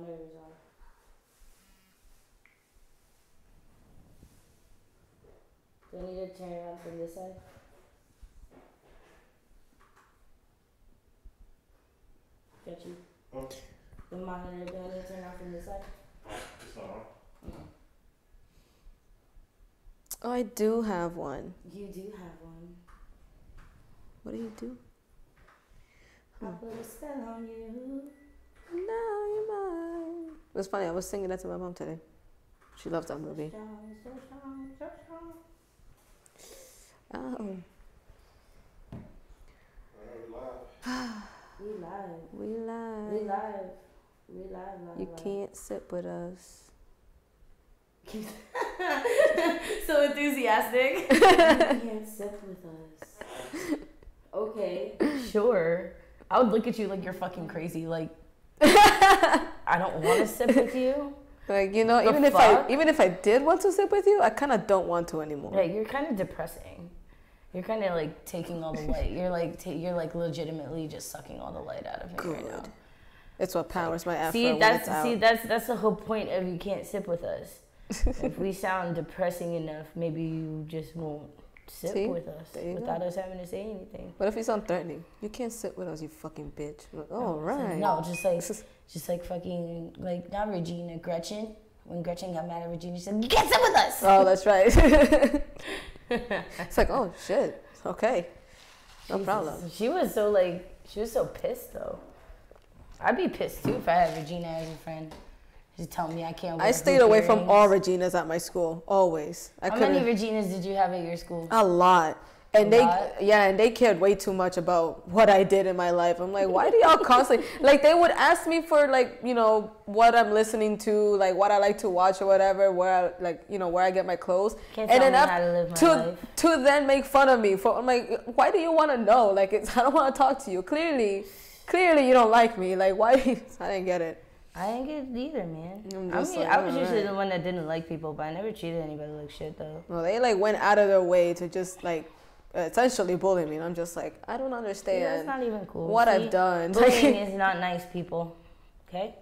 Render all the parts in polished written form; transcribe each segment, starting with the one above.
my nerves are. Do I need to turn around from this side? Got you. Oh. The monitor, do I need to turn around from this side? It's not on. Okay. Oh, I do have one. You do have one. What do you do? I put a spell on you. Now you're mine. It was funny. I was singing that to my mom today. She loves that movie. So strong, so strong. Oh. We live. We live. We live. We live, live, You live. can't sit with us. So enthusiastic. You can't sit with us. Okay, sure. I would look at you like you're fucking crazy. Like, I don't want to sit with you. Like, you know, The even if I did want to sit with you, I kind of don't want to anymore. Yeah, you're kind of depressing. You're kind of like taking all the light. You're like legitimately just sucking all the light out of me right now. It's what powers my afro. That's the whole point of you can't sit with us. If we sound depressing enough, maybe you just won't sit with us without us having to say anything. What if you sound threatening? You can't sit with us, you fucking bitch. Like, oh, right. No, just like fucking, like, not Regina, Gretchen. When Gretchen got mad at Regina, she said, "You can't sit with us." Oh, that's right. It's like, oh shit. Okay. No problem. She was so pissed though. I'd be pissed too if I had Regina as a friend. She's telling me I can't wear I stayed away from all Reginas at my school, always. How many Reginas did you have at your school? A lot. And they cared way too much about what I did in my life. I'm like, why do y'all constantly, like, they would ask me for, like, you know, what I'm listening to, like, what I like to watch or whatever, where I, like, you know, where I get my clothes. Can't tell me how to live my life. To then make fun of me for, I'm like, why do you want to know? Like, I don't want to talk to you. Clearly you don't like me. Like, why? I didn't get it. I didn't get it either, man. I was usually the one that didn't like people, but I never treated anybody like shit, though. Well, they, like, went out of their way to just, like, essentially bully me, and I'm just like, I don't understand. Yeah, that's not even cool. What I've done. Bullying is not nice, people. Okay?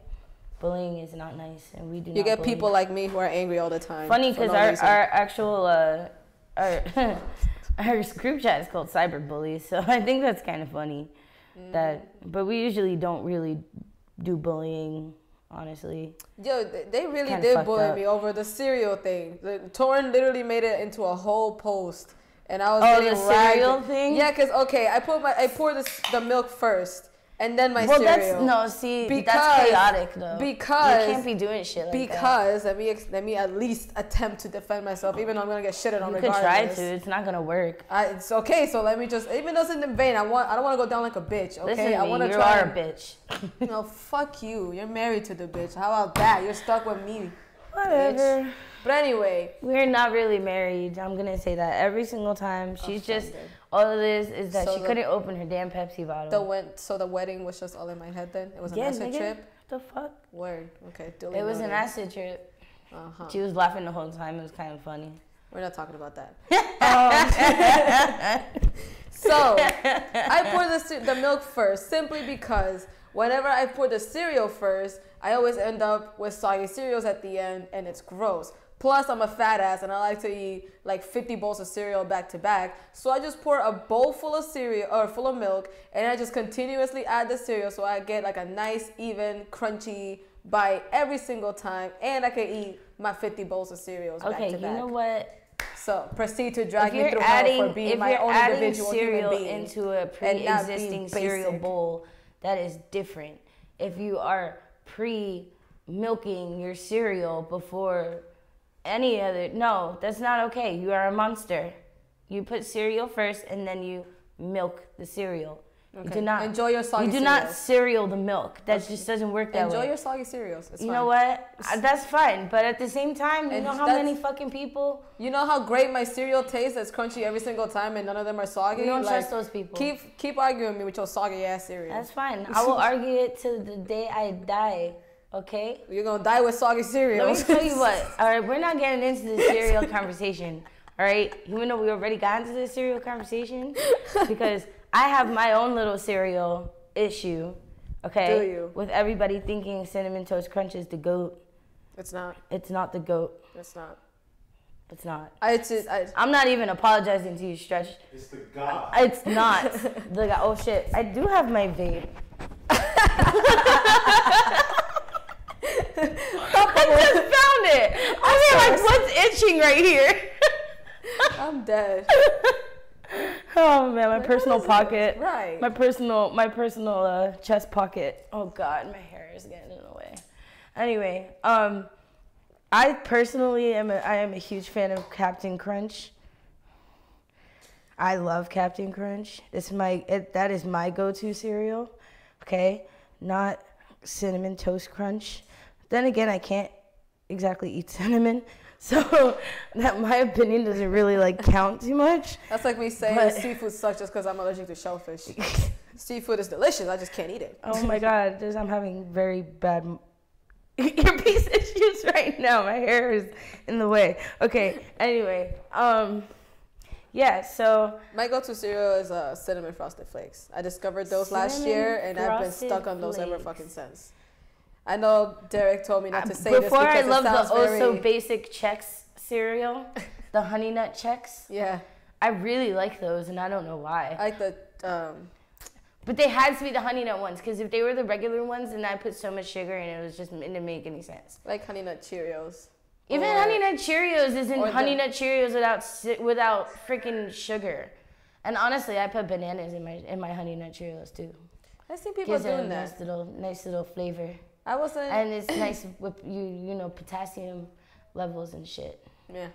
Bullying is not nice, and we do not. You get bully. people like me who are angry all the time. Funny, because our actual our group chat is called Cyber Bullies, so I think that's kind of funny. But we usually don't really do bullying, honestly. Yo, they really did bully me over the cereal thing. Torn literally made it into a whole post. And I was getting the cereal thing? Yeah, because, okay, I poured the milk first, and then my cereal. That's chaotic, though. Because you can't be doing shit like that. Because let me at least attempt to defend myself, even though I'm gonna get shitted on regardless. You could try to. It's not gonna work. It's okay. So let me just, even though it's in vain, I don't want to go down like a bitch. Okay, Listen to I want to you try. You are a bitch. No, fuck you. You're married to the bitch. How about that? You're stuck with me. Whatever. Bitch. But anyway, we're not really married. I'm gonna say that every single time. She's just all of this is that she couldn't open her damn Pepsi bottle. So the wedding was just all in my head then. It was an acid trip. The fuck? Word. Okay. It was an acid trip. She was laughing the whole time. It was kind of funny. We're not talking about that. So I pour the milk first simply because whenever I pour the cereal first, I always end up with soggy cereals at the end, and it's gross. Plus, I'm a fat ass, and I like to eat like 50 bowls of cereal back to back. So I just pour a bowl full of cereal or full of milk, and I just continuously add the cereal, so I get like a nice, even, crunchy bite every single time, and I can eat my 50 bowls of cereals back to back. Okay, you know what? So proceed to drag me through hell for being my own individual human being. Into a pre-existing cereal bowl, that is different. If you are pre-milking your cereal before any other, no, that's not okay. You are a monster. You put cereal first and then you milk the cereal. Okay. You do not enjoy your soggy cereals. You do not cereal the milk. That just doesn't work that way. Enjoy your soggy cereals. It's you fine. know what? That's fine. But at the same time, you know how many fucking people. You know how great my cereal tastes? That's crunchy every single time, and none of them are soggy. You don't trust those people. Keep arguing me with your soggy ass cereal. That's fine. I will argue it till the day I die. Okay? You're gonna die with soggy cereal. Let me tell you what. All right, we're not getting into the cereal conversation. All right? Even though we already got into the cereal conversation, because I have my own little cereal issue. Okay? Do you? With everybody thinking Cinnamon Toast Crunch is the GOAT. It's not. It's not the GOAT. It's not. It's not. I'm not even apologizing to you, Stretch. It's the God. It's not. The God. Oh, shit. I do have my vape. I just found it. I mean, like, what's itching right here? I'm dead. Oh man, my personal pocket. Right. My personal chest pocket. Oh god, my hair is getting in the way. Anyway, I personally am a huge fan of Captain Crunch. I love Captain Crunch. That is my go-to cereal. Okay, not Cinnamon Toast Crunch. Then again, I can't exactly eat cinnamon, so that my opinion doesn't really like count too much. That's like me saying seafood sucks just because I'm allergic to shellfish. Seafood is delicious. I just can't eat it. Oh my god, I'm having very bad earpiece issues right now. My hair is in the way. Okay. Anyway, yeah. So my go-to cereal is cinnamon frosted flakes. I discovered those last year, and I've been stuck on those ever fucking since. I know Derek told me not to say this because I love the basic Chex cereal, the Honey Nut Chex. Yeah. I really like those, and I don't know why. I like the. But they had to be the Honey Nut ones, because if they were the regular ones, then I put so much sugar, and it didn't make any sense. Like Honey Nut Cheerios. Even Honey Nut Cheerios isn't Honey Nut Cheerios without freaking sugar. And honestly, I put bananas in my Honey Nut Cheerios too. I've seen people doing that. Nice little flavor. I wasn't. And it's nice with potassium levels and shit. Yeah.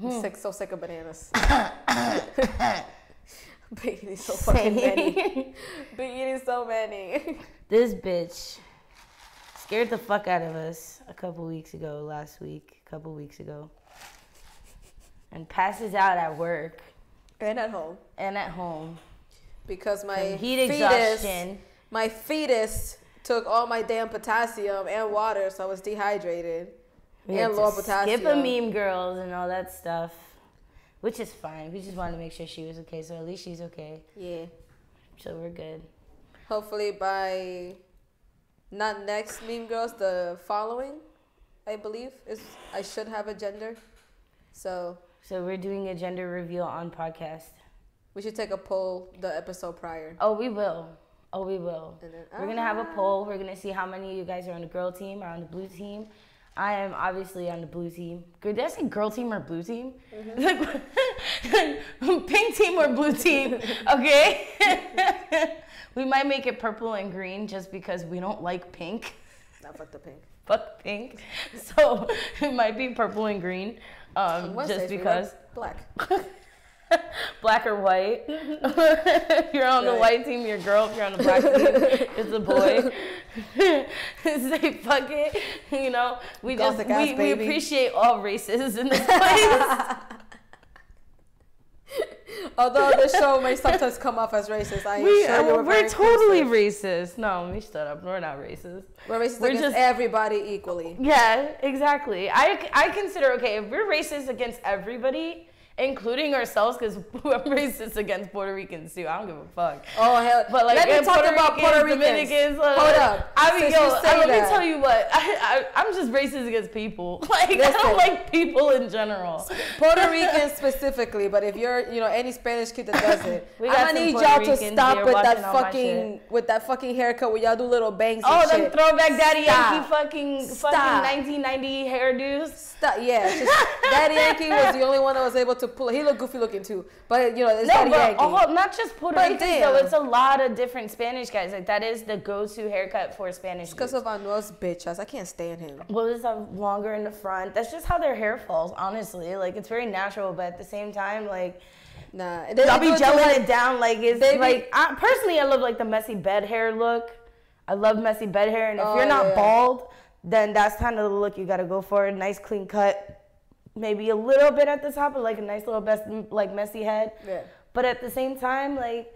I'm so sick of bananas. Been eating so fucking many. Been eating so many. This bitch scared the fuck out of us a couple weeks ago, and passes out at work. And at home. Because my fetus took all my damn potassium and water, so I was dehydrated. And low potassium. Skip a meme, girls, and all that stuff. Which is fine. We just wanted to make sure she was okay, so at least she's okay. Yeah. So we're good. Hopefully by not next Meme Girls, the following, I believe, I should have a gender. So we're doing a gender reveal on podcast. We should take a poll the episode prior. Oh, we will. And then, we're going to have a poll. We're going to see how many of you guys are on the girl team or on the blue team. I am obviously on the blue team. Did I say girl team or blue team? Mm-hmm. Pink team or blue team, okay? We might make it purple and green just because we don't like pink. Not fuck the pink. Fuck pink. So it might be purple and green just because. Black. Black or white. If you're on the white team, you're a girl. If you're on the black team, it's a boy. Say fuck it. We appreciate all races in this place. Although the show may sometimes come off as racist, we're totally racist. No, let me shut up. We're not racist. We're racist against everybody equally. Yeah, exactly. I consider, if we're racist against everybody, including ourselves, because we're racist against Puerto Ricans too. I don't give a fuck. Oh hell! But let me talk about Puerto Ricans. Dominicans, Hold up. Let me tell you what. I'm just racist against people. I don't like people in general. Puerto Ricans specifically, but if you're any Spanish kid that does it, I'm gonna need y'all to stop with that fucking haircut where y'all do little bangs. Oh, them throwback Daddy Yankee fucking 1990 hairdos. Stop. Yeah, Daddy Yankee was the only one that was able to pull it. He looked goofy looking too, but it's Daddy Yankee. Not just Puerto Ricans though. It's a lot of different Spanish guys. Like that is the go-to haircut for Spanish. It's because of Anuel's bitch ass. I can't stand him. Well, it's longer in the front. That's just how their hair falls. Honestly, like it's very natural, but at the same time, like. Nah, I'll be gelling it down like it's personally I love like the messy bed hair look. I love messy bed hair, and if you're not bald, then that's kind of the look you gotta go for. A nice clean cut. Maybe a little bit at the top, but like a nice little messy head. Yeah. But at the same time, like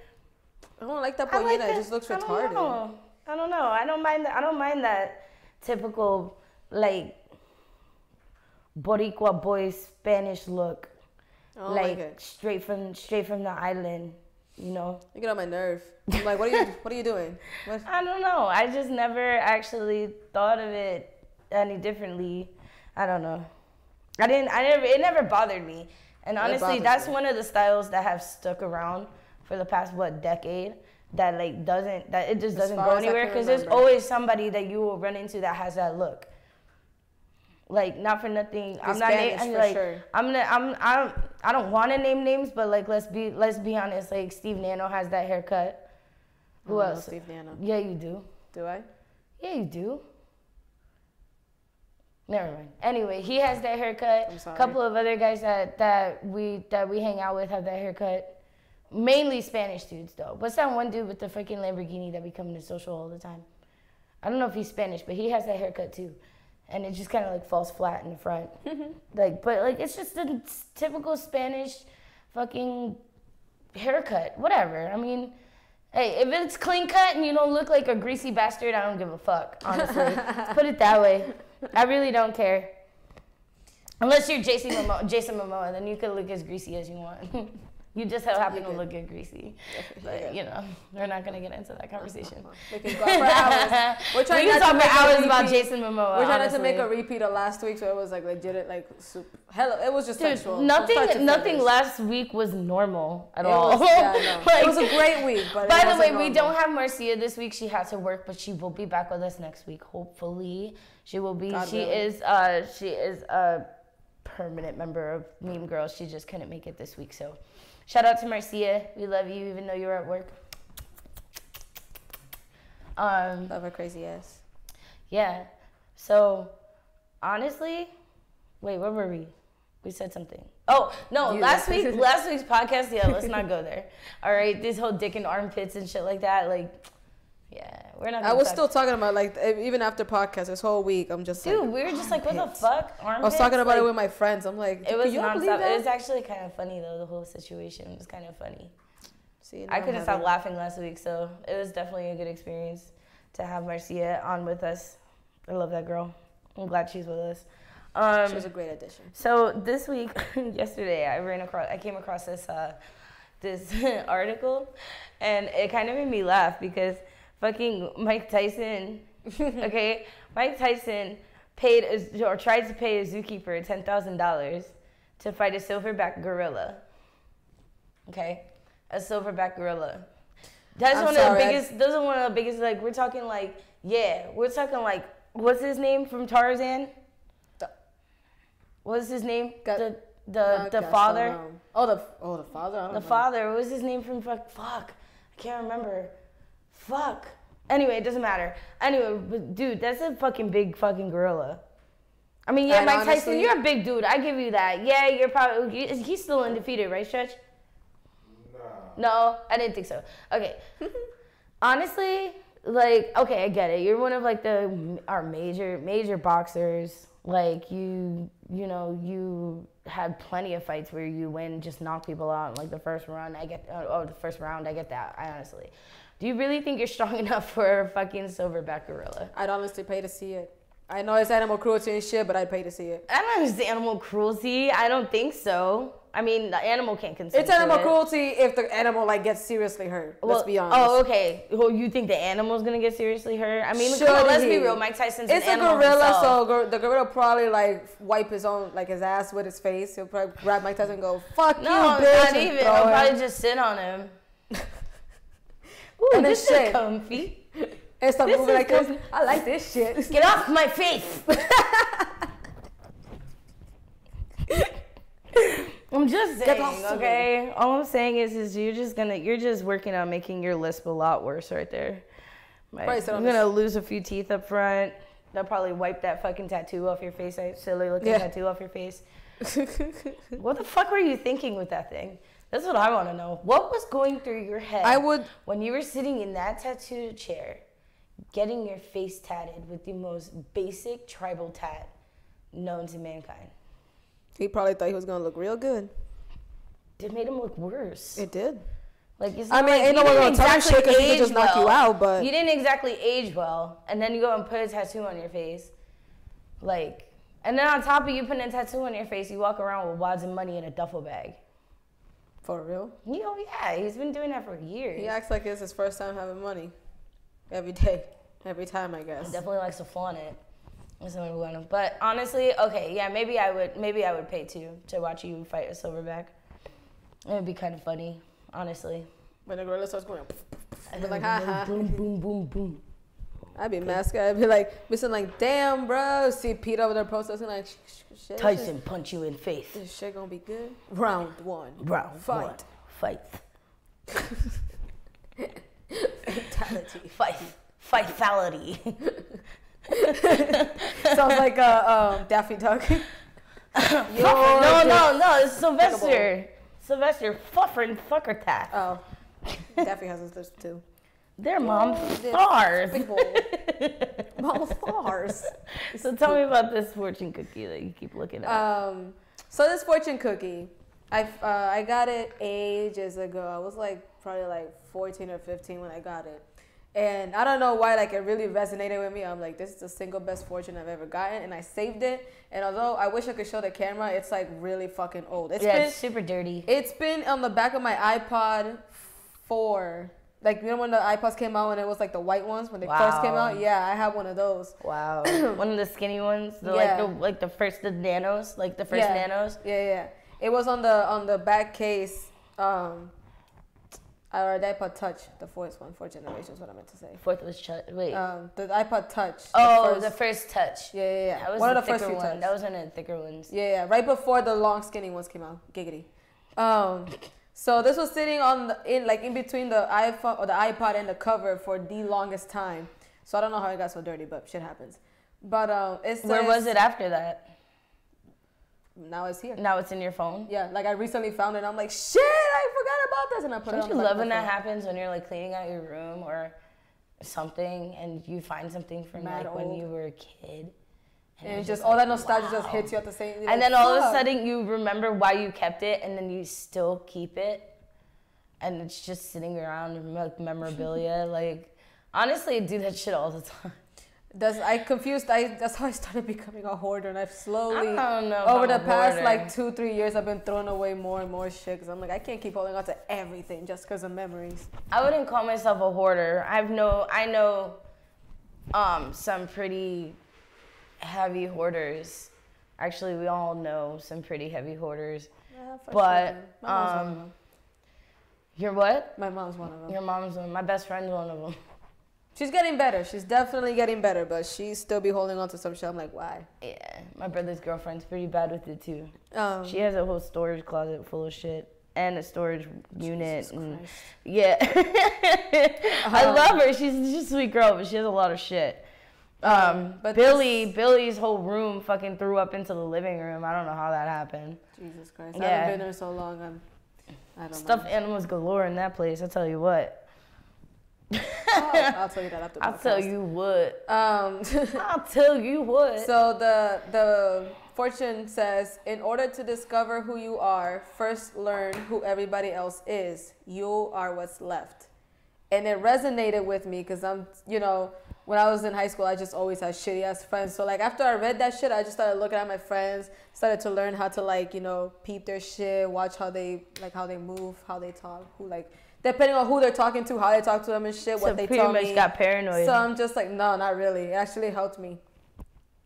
I don't like that pollina. It just looks retarded. I don't know. I don't mind that typical like Boricua boy Spanish look. Like straight from the island. You know? You get on my nerve. I'm like, what are you doing? What? I don't know. I just never actually thought of it any differently. I don't know. It never bothered me. And honestly, that's one of the styles that have stuck around for the past, decade, that it just doesn't go anywhere, because there's always somebody that you will run into that has that look. Like, not for nothing. I'm not sure. I don't want to name names, but like, let's be honest. Like, Steve Nano has that haircut. Who else? Steve Nano. Yeah, you do. Do I? Yeah, you do. Never mind. Anyway, he has that haircut. I'm sorry. A couple of other guys that we hang out with have that haircut. Mainly Spanish dudes though. What's that one dude with the freaking Lamborghini that be coming to social all the time? I don't know if he's Spanish, but he has that haircut too. And it just kind of like falls flat in the front. It's just a typical Spanish fucking haircut. Whatever. I mean, hey, if it's clean cut and you don't look like a greasy bastard, I don't give a fuck, honestly. Let's put it that way. I really don't care. Unless you're Jason Momoa, then you can look as greasy as you want. You just happen to look good greasy. But, we're not going to get into that conversation. We can go for hours. We can talk for hours about Jason Momoa, We're trying to make a repeat of last week, so it was like legit, like super. Hello, it was just sexual. Nothing last week was normal at all. It was a great week. But by the way, we don't have Marcia this week. She had to work, but she will be back with us next week. Hopefully, she will be. She is a permanent member of Meme Girls. She just couldn't make it this week, so. Shout out to Marcia. We love you, even though you're at work. Love her crazy ass. Yeah. So, honestly, wait, where were we? We said something. Oh, no, last week's podcast, let's not go there. All right, this whole dick and armpits and shit like that, yeah, we're not. I was still talking about even after podcast this whole week. I'm just we were just like, what the fuck? Armpits? I was talking about it with my friends. I'm like, it was nonstop. It was actually kind of funny though. The whole situation was kind of funny. See, I couldn't stop laughing last week, so it was definitely a good experience to have Marcia on with us. I love that girl. I'm glad she's with us. She was a great addition. So this week, yesterday, I came across this article, and it kind of made me laugh because. Fucking Mike Tyson, okay? Mike Tyson tried to pay a zookeeper $10,000 to fight a silverback gorilla. Okay? A silverback gorilla. Those are one of the biggest, we're talking what's his name from Tarzan? What's his name? The father? The father? The father. What was his name from fuck? I can't remember. Fuck. Anyway, it doesn't matter. Anyway, but dude, that's a fucking big fucking gorilla. I mean, yeah, Mike Tyson, you're a big dude. I give you that. Yeah, you're probably... He's still undefeated, right, Stretch? No, I didn't think so. Okay. Honestly, okay, I get it. You're one of, our major boxers. You had plenty of fights where you win, just knock people out in, the first round. The first round, I get that, honestly. Do you really think you're strong enough for a fucking silverback gorilla? I'd honestly pay to see it. I know it's animal cruelty and shit, but I'd pay to see it. I don't know if it's animal cruelty. I don't think so. I mean, the animal can't consent. It's animal cruelty if the animal gets seriously hurt. Let's be honest. Oh, okay. Well, you think the animal's gonna get seriously hurt? I mean, let's be real. Mike Tyson's an animal gorilla, himself. So the gorilla probably wipe his own his ass with his face. He'll probably grab Mike Tyson and go, "Fuck you, bitch!" Not even. He'll probably just sit on him. Ooh, this is comfy. And stop moving like this. I like this shit. Get off my face. I'm just saying, okay? All I'm saying is you're just working on making your lisp a lot worse right there. Right? You're gonna lose a few teeth up front. They'll probably wipe that fucking tattoo off your face, that silly looking tattoo off your face. What the fuck were you thinking with that thing? That's what I want to know. What was going through your head when you were sitting in that tattoo chair, getting your face tatted with the most basic tribal tat known to mankind? He probably thought he was gonna look real good. It made him look worse. It did. Ain't no one gonna tell you shit because he could just knock you out, but... You didn't exactly age well, and then you go and put a tattoo on your face. And then on top of you putting a tattoo on your face, you walk around with wads of money in a duffel bag. For real? Yeah, he's been doing that for years. He acts like it's his first time having money. Every day. Every time, I guess. He definitely likes to flaunt it. But honestly, okay, yeah, maybe I would pay to watch you fight a silverback. It would be kind of funny, honestly. When the gorilla starts going, I'd be like, ha ha. Boom, boom, boom, boom. I'd be mad scared. I'd be like, damn, bro. See Pete over there protesting like, shit. Tyson punch you in face. This shit gonna be good. Round one. Fight. Fatality. Fight-fality. Sounds like a Daffy Duck. No, it's Sylvester. Sylvester Fuckertaff. Oh, Daffy has his lips too. They're mom's stars. Mom's stars. So tell me about this fortune cookie that you keep looking at. So this fortune cookie, I got it ages ago. I was probably 14 or 15 when I got it. And I don't know why, it really resonated with me. I'm like, this is the single best fortune I've ever gotten. And I saved it. And although I wish I could show the camera, it's really fucking old. It's super dirty. It's been on the back of my iPod 4. You know when the iPods came out and it was the white ones when they first came out? Yeah, I have one of those. Wow. One of the skinny ones? The nanos? The first nanos? Yeah. It was on the back case. Or the iPod Touch, the fourth generation is what I meant to say. Fourth was Touch. Wait. The iPod Touch. The first Touch. Yeah. That was one the of the first few one. That was one of the thicker ones. Yeah. Right before the long skinny ones came out. Giggity. So this was sitting in between the iPhone or the iPod and the cover for the longest time. So I don't know how it got so dirty, but shit happens. But it says, where was it after that? Now it's here. Now it's in your phone? Yeah, I recently found it and I'm like, shit, I forgot about this. And I put it on the Don't you love when that happens when you're cleaning out your room or something and you find something from when you were a kid? And just all that nostalgia just hits you at the same time. And then all of a sudden you remember why you kept it and then you still keep it. And it's just sitting around memorabilia. Honestly, I do that shit all the time. That's how I started becoming a hoarder, and I've slowly, over the past 2-3 years, I've been throwing away more and more shit because I'm I can't keep holding on to everything just because of memories. I wouldn't call myself a hoarder. I know some pretty heavy hoarders. Actually, we all know some pretty heavy hoarders. Yeah, but my mom's one of them. You're what? My mom's one of them. Your mom's one. My best friend's one of them. She's getting better. She's definitely getting better, but she still be holding on to some shit. I'm like, why? Yeah, my brother's girlfriend's pretty bad with it too. She has a whole storage closet full of shit and a storage unit. Yeah, I love her. She's just a sweet girl, but she has a lot of shit. But Billy's whole room fucking threw up into the living room. I don't know how that happened. Jesus Christ! I haven't been there so long. I don't know. Stuffed animals galore in that place. I tell you what. I'll tell you that after the podcast. I'll tell you what. I'll tell you what. So the fortune says, in order to discover who you are, first learn who everybody else is. You are what's left. And it resonated with me because when I was in high school, I just always had shitty ass friends. So after I read that shit, I just started looking at my friends, started to learn how to peep their shit, watch how they move, how they talk, depending on who they're talking to, how they talk to them and shit, what they tell me. Pretty much got paranoid. So I'm just no, not really. It actually helped me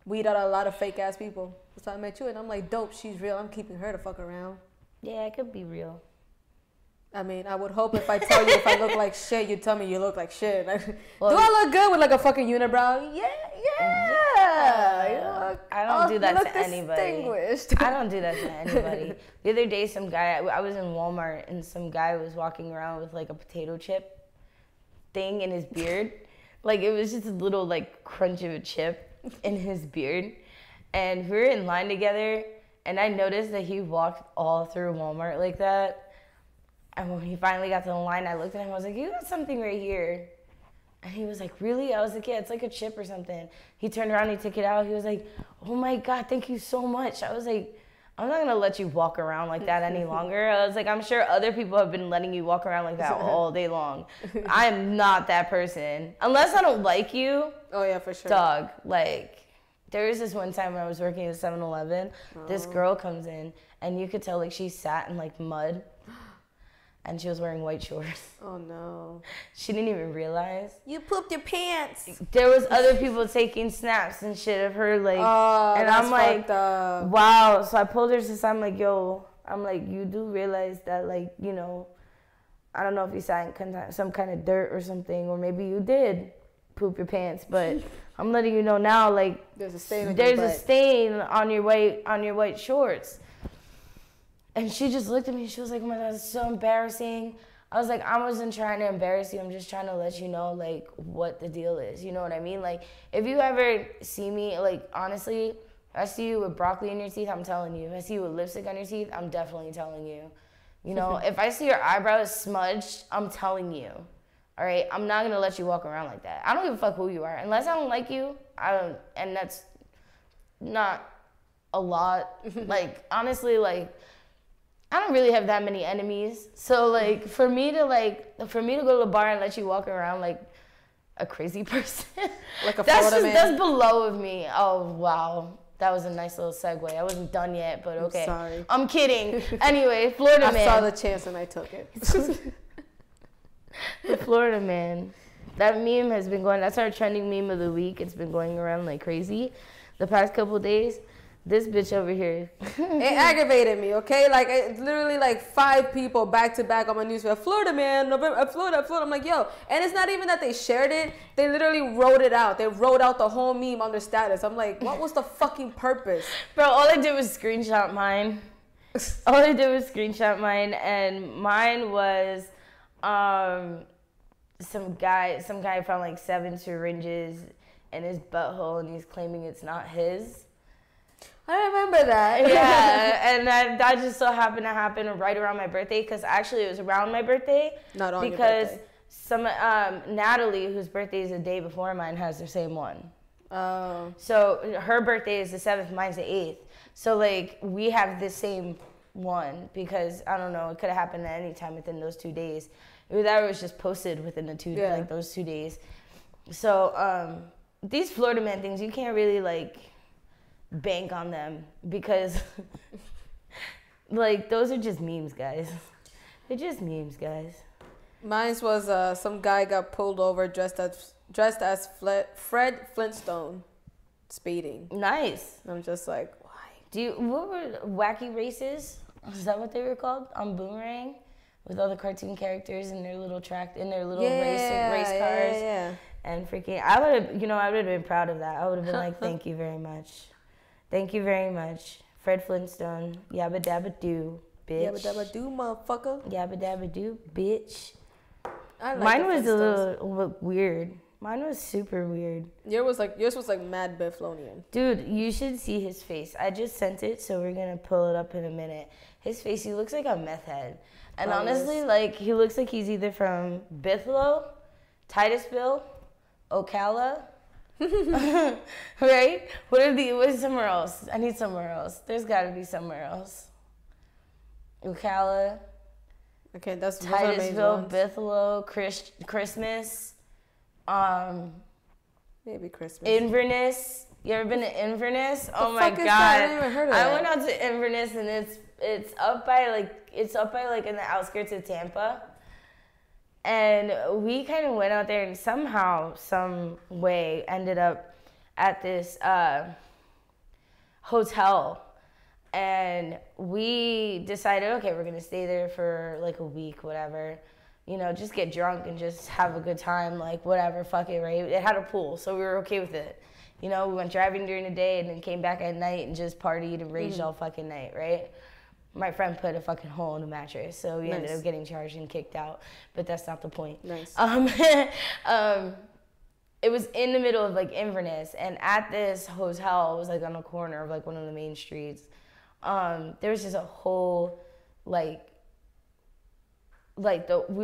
weed out a lot of fake ass people. So I met you and I'm like, dope, she's real. I'm keeping her the fuck around. Yeah, it could be real. I mean, I would hope if I tell you if I look like shit, you tell me you look like shit. Well, do I look good with a fucking unibrow? Yeah. I don't do that to anybody. I don't do that to anybody. The other day, some guy, I was in Walmart and some guy was walking around with a potato chip thing in his beard. It was just a little crunch of a chip in his beard. And we were in line together and I noticed that he walked all through Walmart like that. And when he finally got to the line, I looked at him. I was like, you got something right here. And he was like, really? I was like, yeah, it's like a chip or something. He turned around, he took it out. He was like, oh my God, thank you so much. I was like, I'm not going to let you walk around like that any longer. I was like, I'm sure other people have been letting you walk around like that all day long. I'm not that person. Unless I don't like you. Oh, yeah, for sure. Dog, there was this one time when I was working at 7-Eleven. This girl comes in, and you could tell, she sat in, mud. and she was wearing white shorts. Oh no. She didn't even realize. You pooped your pants. There was other people taking snaps and shit of her, like, and I'm like, wow. So I pulled her to the side. I'm like, yo, I'm like, you do realize that, like, you know, I don't know if you sat in some kind of dirt or something, or maybe you did poop your pants, but I'm letting you know now, like, there's a stain on your white shorts. And she just looked at me and she was like, oh my God, it's so embarrassing. I was like, I wasn't trying to embarrass you. I'm just trying to let you know, like, what the deal is. You know what I mean? Like, if you ever see me, like, honestly, if I see you with broccoli in your teeth, I'm telling you. If I see you with lipstick on your teeth, I'm definitely telling you. You know, if I see your eyebrows smudged, I'm telling you. All right? I'm not going to let you walk around like that. I don't give a fuck who you are. Unless I don't like you, and that's not a lot. Like, honestly, like, I don't really have that many enemies. So, like, for me to go to the bar and let you walk around like a crazy person, like a Florida man. That's below of me. Oh, wow. That was a nice little segue. I wasn't done yet, but okay. I'm sorry. I'm kidding. Anyway, Florida man. I saw the chance and I took it. The Florida man. That meme has been going, that's our trending meme of the week. It's been going around like crazy the past couple of days. This bitch over here. It aggravated me, okay? Like, it's literally like 5 people back to back on my news feed. Florida man, Florida. I'm like, yo. And it's not even that they shared it. They literally wrote it out. They wrote out the whole meme on their status. I'm like, what was the fucking purpose? Bro, all I did was screenshot mine. And mine was some guy found like 7 syringes in his butthole, and he's claiming it's not his. I remember that. Yeah, and that just so happened to happen right around my birthday, because actually it was around my birthday. Not on your birthday. Because some Natalie, whose birthday is the day before mine, has the same one. Oh. So her birthday is the 7th, mine's the 8th. So, like, we have the same one, because, I don't know, it could have happened at any time within those 2 days. That was just posted within those 2 days. So, these Florida man things, you can't really, like, bank on them, because like, those are just memes, guys. They're just memes, guys. Mine was some guy got pulled over dressed as Fred Flintstone, speeding. Nice. I'm just like, why? What were wacky races? Is that what they were called on Boomerang? With all the cartoon characters in their little race cars. Yeah. And freaking, I would have been proud of that. I would have been like, thank you very much. Thank you very much. Fred Flintstone. Yabba dabba doo, bitch. Yabba dabba doo, motherfucker. Yabba dabba doo, bitch. Mine was a little weird. Mine was super weird. Yours was like mad Bifflonian. Dude, you should see his face. I just sent it, so we're gonna pull it up in a minute. His face, he looks like a meth head. And honestly, like, he looks like he's either from Bithlo, Titusville, Ocala. Right? What's somewhere else? I need somewhere else. There's gotta be somewhere else. Ocala. Okay, that's Titusville, Bithlo, Christmas. Maybe Christmas. Inverness. You ever been to Inverness? Oh my God! I never even heard of that. I went out to Inverness, and it's up by like in the outskirts of Tampa. And we kind of went out there, and somehow, some way, ended up at this hotel. And we decided, okay, we're gonna stay there for like a week, whatever. You know, just get drunk and just have a good time, like whatever, fuck it, right? It had a pool, so we were okay with it. You know, we went driving during the day and then came back at night and just partied and raged all fucking night, right? My friend put a fucking hole in the mattress, so we ended up getting charged and kicked out. But that's not the point. Nice. It was in the middle of like Inverness, and at this hotel, it was like on a corner of like one of the main streets. There was just a whole we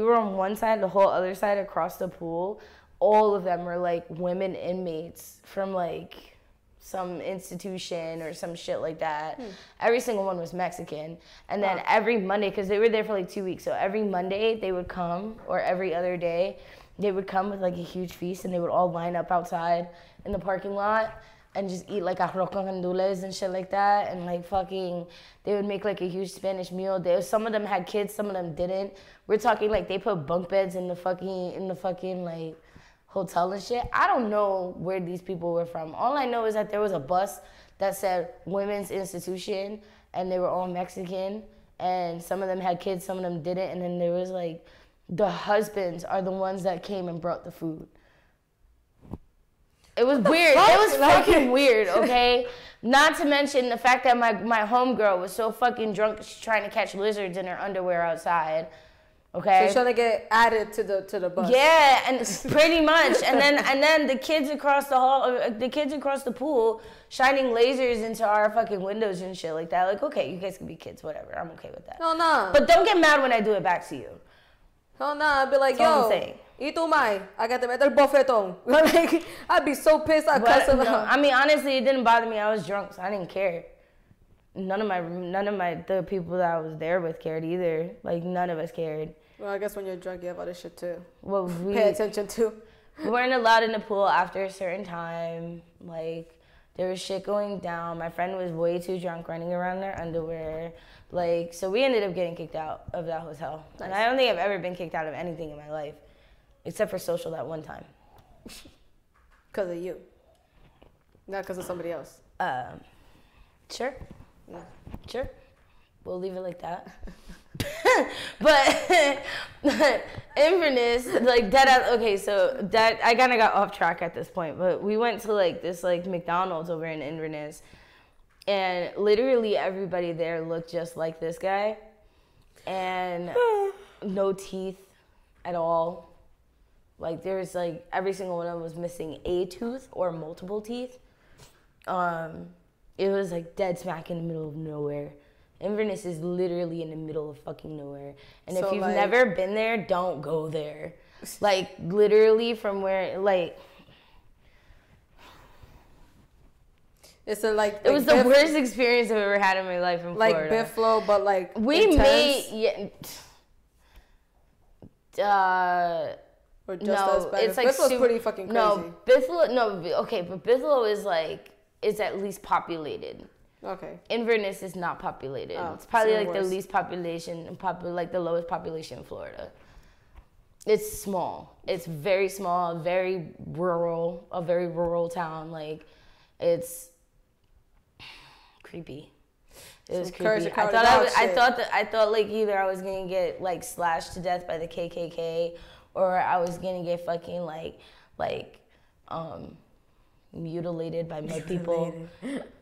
were on one side, the whole other side across the pool, all of them were like women inmates from like some institution or some shit like that. Every single one was Mexican. And then every Monday, because they were there for like 2 weeks, so every Monday they would come, or every other day, they would come with like a huge feast, and they would all line up outside in the parking lot and just eat like arroz con gandules and shit like that, and like fucking, they would make like a huge Spanish meal. Some of them had kids, some of them didn't. We're talking like they put bunk beds in the fucking like hotel and shit. I don't know where these people were from. All I know is that there was a bus that said women's institution, and they were all Mexican, and some of them had kids, some of them didn't, and then there was like, the husbands are the ones that came and brought the food. It was weird. It was fucking weird, okay? Not to mention the fact that my homegirl was so fucking drunk, she's trying to catch lizards in her underwear outside. Okay. So she's trying to get added to the bus. Yeah, and pretty much. And then the kids across the hall, the kids across the pool, shining lasers into our fucking windows and shit like that. Like, okay, you guys can be kids, whatever. I'm okay with that. No, no. But don't get mad when I do it back to you. Hell nah, I'd be like, That's yo, y tu mai, I got to meter el bofetón. Like, I'd be so pissed, I'd cuss him out. I mean, honestly, it didn't bother me. I was drunk, so I didn't care. None of the people that I was there with cared either. Like, none of us cared. Well, I guess when you're drunk, you have other shit too. Well, pay attention to. We weren't allowed in the pool after a certain time. Like, there was shit going down. My friend was way too drunk, running around in her underwear. Like, so we ended up getting kicked out of that hotel. Nice. And I don't think I've ever been kicked out of anything in my life, except for social that one time. Because of you. Not because of somebody else. Sure. Yeah. Sure. We'll leave it like that. But Inverness, like that. Okay, so that I kind of got off track at this point, but we went to like this like McDonald's over in Inverness, and literally everybody there looked just like this guy, and no teeth at all. Like there was like every single one of them was missing a tooth or multiple teeth. It was like dead smack in the middle of nowhere. Inverness is literally in the middle of fucking nowhere. And so if you've like, never been there, don't go there. Like, literally from where, like... It's a, like... It was the worst experience I've ever had in my life in Florida. Like Buffalo, but, like, we intense? made... Yeah, or just as bad. It's like Buffalo's pretty fucking crazy. But Buffalo is, like, is at least populated. Okay. Inverness is not populated. It's probably like the least population, like the lowest population in Florida. It's small. It's very small, very rural, a very rural town. Like, it's creepy. It was creepy. I thought like either I was gonna get like slashed to death by the KKK, or I was gonna get fucking like mutilated by my people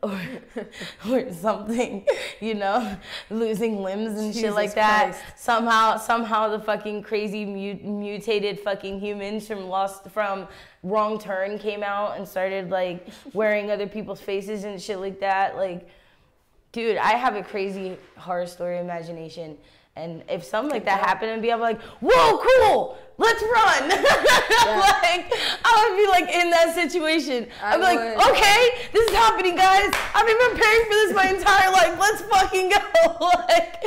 or something, you know, losing limbs and Jesus shit like that. Christ. Somehow the fucking crazy mutated fucking humans from Wrong Turn came out and started like wearing other people's faces and shit like that. Like, dude, I have a crazy horror story imagination. And if something like that happened to me, I'm like, whoa, cool, let's run. Yeah. Like, I would be like in that situation. I'd be like, okay, this is happening, guys. I've been preparing for this my entire life. Let's fucking go. Like,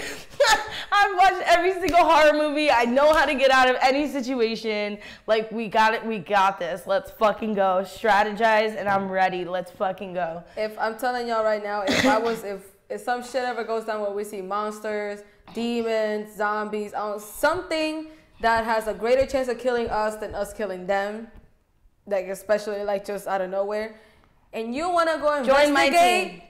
I've watched every single horror movie. I know how to get out of any situation. Like, we got it. We got this. Let's fucking go. Strategize, and I'm ready. Let's fucking go. If I'm telling y'all right now, if some shit ever goes down where we see monsters, demons, zombies, something that has a greater chance of killing us than us killing them, like especially like just out of nowhere, and you want to go investigate,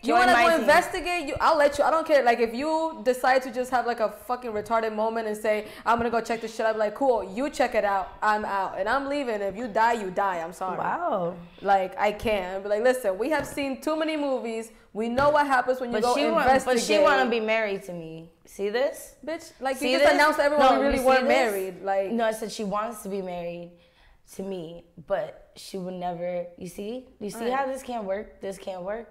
I'll let you. I don't care. Like if you decide to just have like a fucking retarded moment and say, I'm gonna go check this shit out, I'm like, cool, you check it out, I'm out and I'm leaving. If you die, you die. I'm sorry. Wow. Like I can't. But like, listen, we have seen too many movies. We know what happens when you go investigate. But she want to be married to me. See this? Bitch, like you just announced to everyone we really weren't married. Like no, I said she wants to be married to me, but she would never. You see how this can't work? This can't work.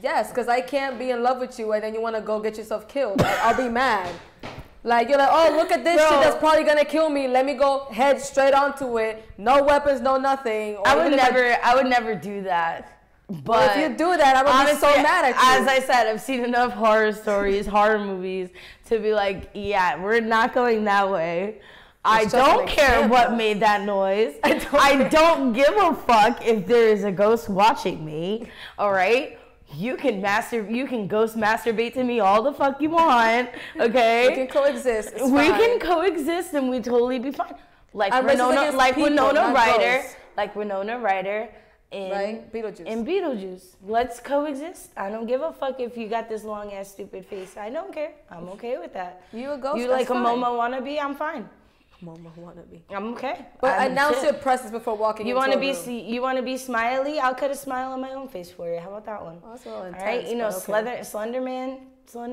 Yes, because I can't be in love with you and then you want to go get yourself killed. Like, I'll be mad. Like you're like, oh, look at this shit that's probably gonna kill me. Let me go head straight onto it. No weapons, no nothing. Or I would never do that. But if you do that, I'm gonna be so mad at you. As I said, I've seen enough horror stories, horror movies to be like, yeah, we're not going that way. I don't care what made that noise. I don't give a fuck if there is a ghost watching me. All right? You can ghost masturbate to me all the fuck you want. Okay? We can coexist. It's we fine. can coexist and we totally be fine. Like Winona Ryder. Like Winona Ryder in Beetlejuice. Let's coexist. I don't give a fuck if you got this long ass stupid face. I don't care. I'm okay with that. You a ghost? You like a Momo wannabe? I'm fine. Momo wannabe. I'm okay. But announce your presence before walking. You want to be you want to be smiley? I'll cut a smile on my own face for you. How about that one? Oh, that's a little intense, all right, you know, okay. Slender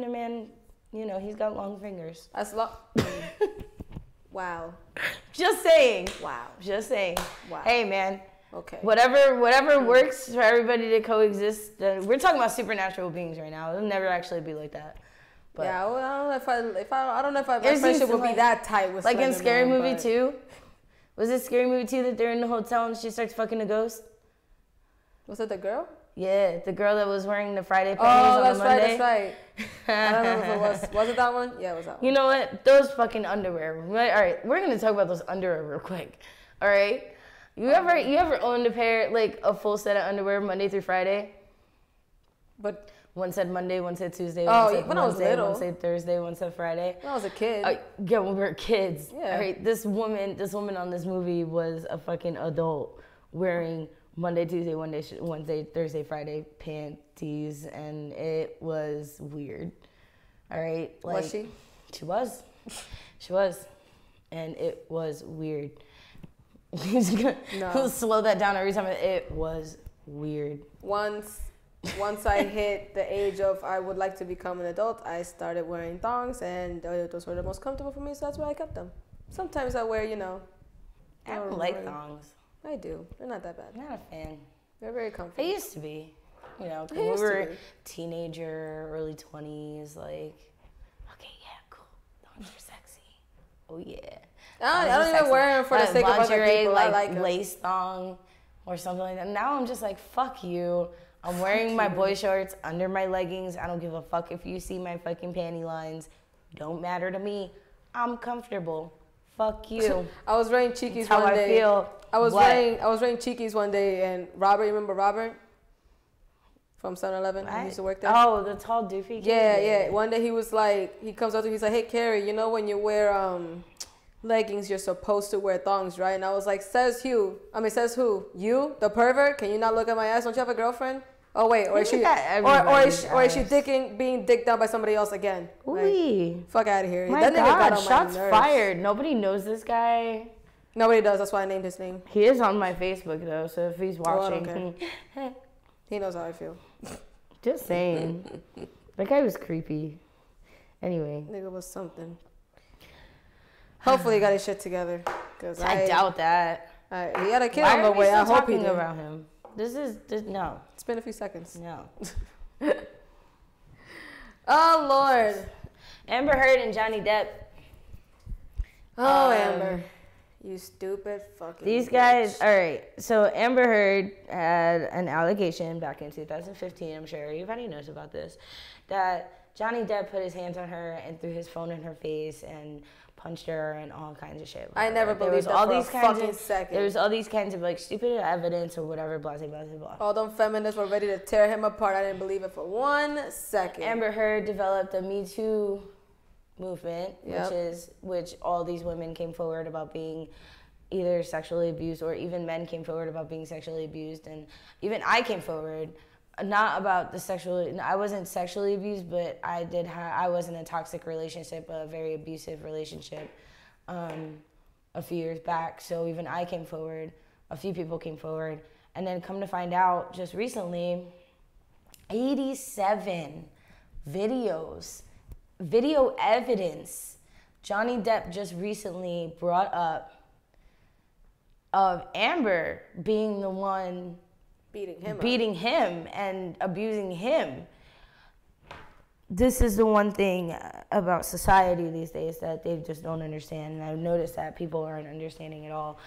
Man. You know, he's got long fingers. That's Wow. Just saying. Wow. Just saying. Wow. Hey, man. Okay. Whatever works for everybody to coexist. We're talking about supernatural beings right now. It'll never actually be like that. But yeah, well, I don't know if my friendship would be that tight with like in Scary Man, Movie 2. Was it Scary Movie 2 that they're in the hotel and she starts fucking a ghost? Was it the girl? Yeah, the girl that was wearing the Friday panties on the Monday. That's right. I don't know if it was. Was it that one? Yeah, it was that one. You know what? Those fucking underwear. All right, we're gonna talk about those underwear real quick. All right. You ever owned a full set of underwear Monday through Friday? But one said Monday, one said Tuesday, one said when I was Wednesday, little. one said Thursday, one said Friday. When I was a kid. Yeah, when we were kids. Yeah. All right, this woman on this movie was a fucking adult wearing Monday, Tuesday, Wednesday, Thursday, Friday panties, and it was weird. All right, was she? She was, and it was weird. He's gonna slow that down every time. It was weird. Once I hit the age of I would like to become an adult, I started wearing thongs, and those were the most comfortable for me, so that's why I kept them. Sometimes I wear, I don't like thongs. I do. They're not that bad. I'm not a fan. They're very comfortable. I used to be. When we were teenager, early 20s, like, okay, yeah, cool. Thongs are sexy. Oh, yeah. I don't even wear them for the sake of other people. Like, I like them. lace thong or something like that. Now I'm just like, fuck you. I'm wearing my boy shorts under my leggings. I don't give a fuck if you see my fucking panty lines. Don't matter to me. I'm comfortable. Fuck you. I was wearing Cheekies one day. That's how I feel. I was wearing Cheekies one day, and Robert, you remember Robert from 7-Eleven? He used to work there. Oh, the tall doofy kid. Yeah. One day he comes up to me, he's like, "Hey, Carrie, you know when you wear leggings, you're supposed to wear thongs, right?" And I was like, says who? You, the pervert? Can you not look at my ass? Don't you have a girlfriend? Oh wait, or is she being dicked down by somebody else again? Like, fuck out of here. My God, shots fired. Nobody knows this guy. Nobody does. That's why I named his name. He is on my Facebook though, so if he's watching, he knows how I feel. Just saying. That guy was creepy. Anyway, nigga was something. Hopefully he got his shit together. Cause I doubt that. He had a kid on the way. I hope he did. About him. This no. It's been a few seconds. No. Oh Lord. Amber Heard and Johnny Depp. Oh, Amber. You stupid fucking These bitch. guys, all right. So Amber Heard had an allegation back in 2015, I'm sure everybody knows about this, that Johnny Depp put his hands on her and threw his phone in her face and punched her and all kinds of shit. I never believed that for a fucking second. There was all these kinds of like stupid evidence or whatever, blah, blah, blah, blah. All them feminists were ready to tear him apart. I didn't believe it for 1 second. Amber Heard developed a Me Too movement, which all these women came forward about being either sexually abused, or even men came forward about being sexually abused, and even I came forward not about the sexual. I wasn't sexually abused, but I was in a toxic relationship, a very abusive relationship, a few years back. So even I came forward. A few people came forward, and then come to find out, just recently, 87 video evidence Johnny Depp just recently brought up of Amber being the one beating him and abusing him. This is the one thing about society these days that they just don't understand, and I've noticed that people aren't understanding at all.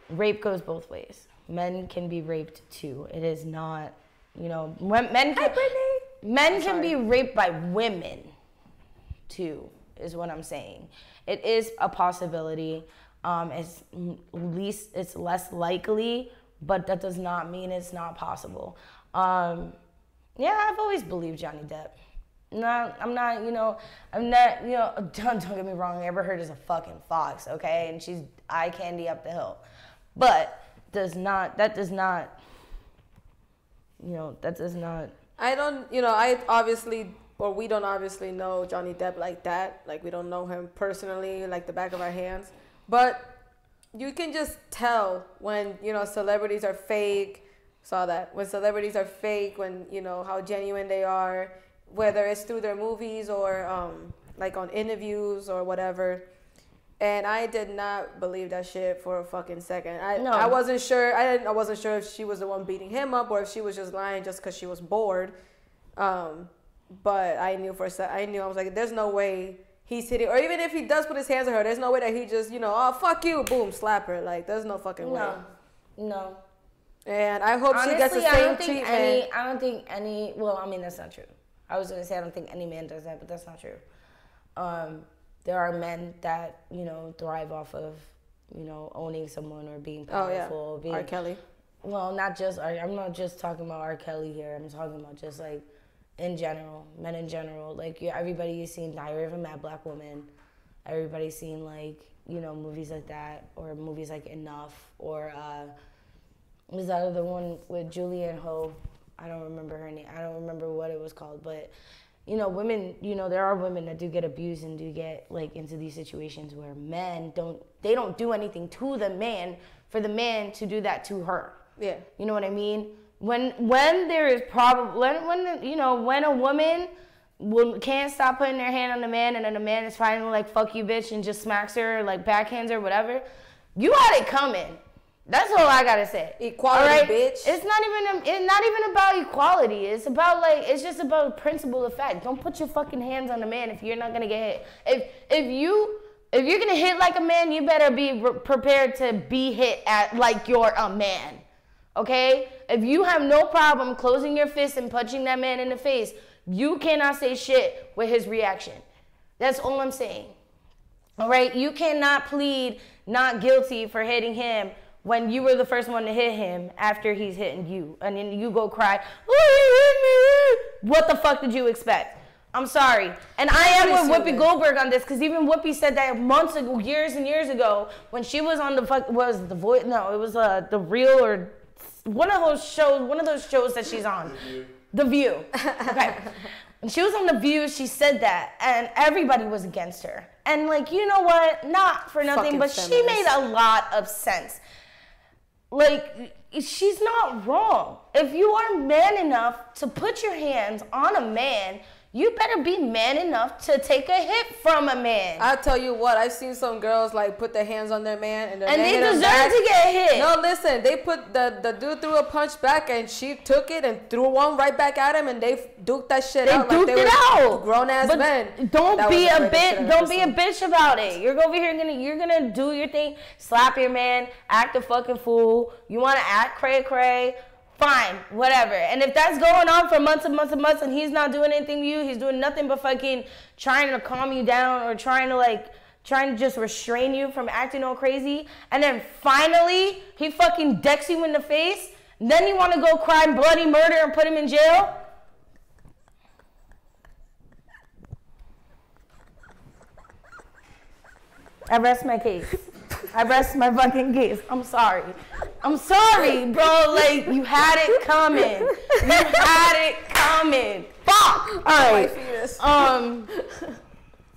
Rape goes both ways. Men can be raped too. It is not, men can be raped by women too. is what I'm saying. It is a possibility. It's less likely, but that does not mean it's not possible. Yeah, I've always believed Johnny Depp. No, I'm not, don't get me wrong, Amber Heard is a fucking fox, okay? And she's eye candy up the hill. But I we don't obviously know Johnny Depp like that. Like, we don't know him personally, like the back of our hands. But you can just tell when, celebrities are fake. Saw that. When celebrities are fake, when, how genuine they are, whether it's through their movies or, like on interviews or whatever. And I did not believe that shit for a fucking second. I wasn't sure. I wasn't sure if she was the one beating him up or if she was just lying just because she was bored. But I knew I was like, there's no way he's hitting, or even if he does put his hands on her, there's no way that he just, oh, fuck you, boom, slap her. Like, there's no fucking way. No. And I hope she gets the same treatment. I don't think any, well, I mean, that's not true. I was going to say I don't think any man does that, but that's not true. There are men that, thrive off of, owning someone or being powerful. Oh, yeah. R. Kelly. Well, I'm not just talking about R. Kelly here. I'm talking about just, like, in general, men in general. Like, everybody's seen Diary of a Mad Black Woman. Everybody's seen, like, movies like that, or movies like Enough, or was that other one with Julianne Hough? I don't remember her name. I don't remember what it was called, but women, there are women that do get abused and do get, like, into these situations where men don't do anything to the man for the man to do that to her. Yeah. You know what I mean? When there is when a woman can't stop putting their hand on the man, and then the man is finally like, fuck you, bitch, and just smacks her, or like backhands her, whatever, you had it coming. That's all I gotta say. Equality, right? Bitch. It's not even about equality. It's just about principle of fact. Don't put your fucking hands on the man if you're not gonna get hit. If you're gonna hit like a man, you better be prepared to be hit at like you're a man. Okay? If you have no problem closing your fist and punching that man in the face, you cannot say shit with his reaction. That's all I'm saying. All right? You cannot plead not guilty for hitting him when you were the first one to hit him after he's hitting you. And then you go cry, oh, he hit me. What the fuck did you expect? I'm sorry. And I am with Whoopi Goldberg on this, because even Whoopi said that months ago, years and years ago, when she was on The Voice, no, it was The Real, or one of those shows that she's on. The View. Okay. When she was on The View, she said that, and everybody was against her. And, like, you know what? Not for nothing, fucking but feminist. She made a lot of sense. Like, she's not wrong. If you are man enough to put your hands on a man, you better be man enough to take a hit from a man. I tell you what, I've seen some girls like put their hands on their man and they deserve to get hit. No, listen, they put the dude threw a punch back and she took it and threw one right back at him and they duked that shit out like they were grown ass men. Don't be a bitch about it. You're over here you're gonna do your thing, slap your man, act a fucking fool. You wanna act cray cray. Fine, whatever. And if that's going on for months and months and months and he's not doing anything to you, he's doing nothing but fucking trying to calm you down or trying to just restrain you from acting all crazy, and then finally he fucking decks you in the face, then you want to go cry bloody murder and put him in jail? I rest my case. I rest my fucking case. I'm sorry, bro. Like, you had it coming. Fuck. All right.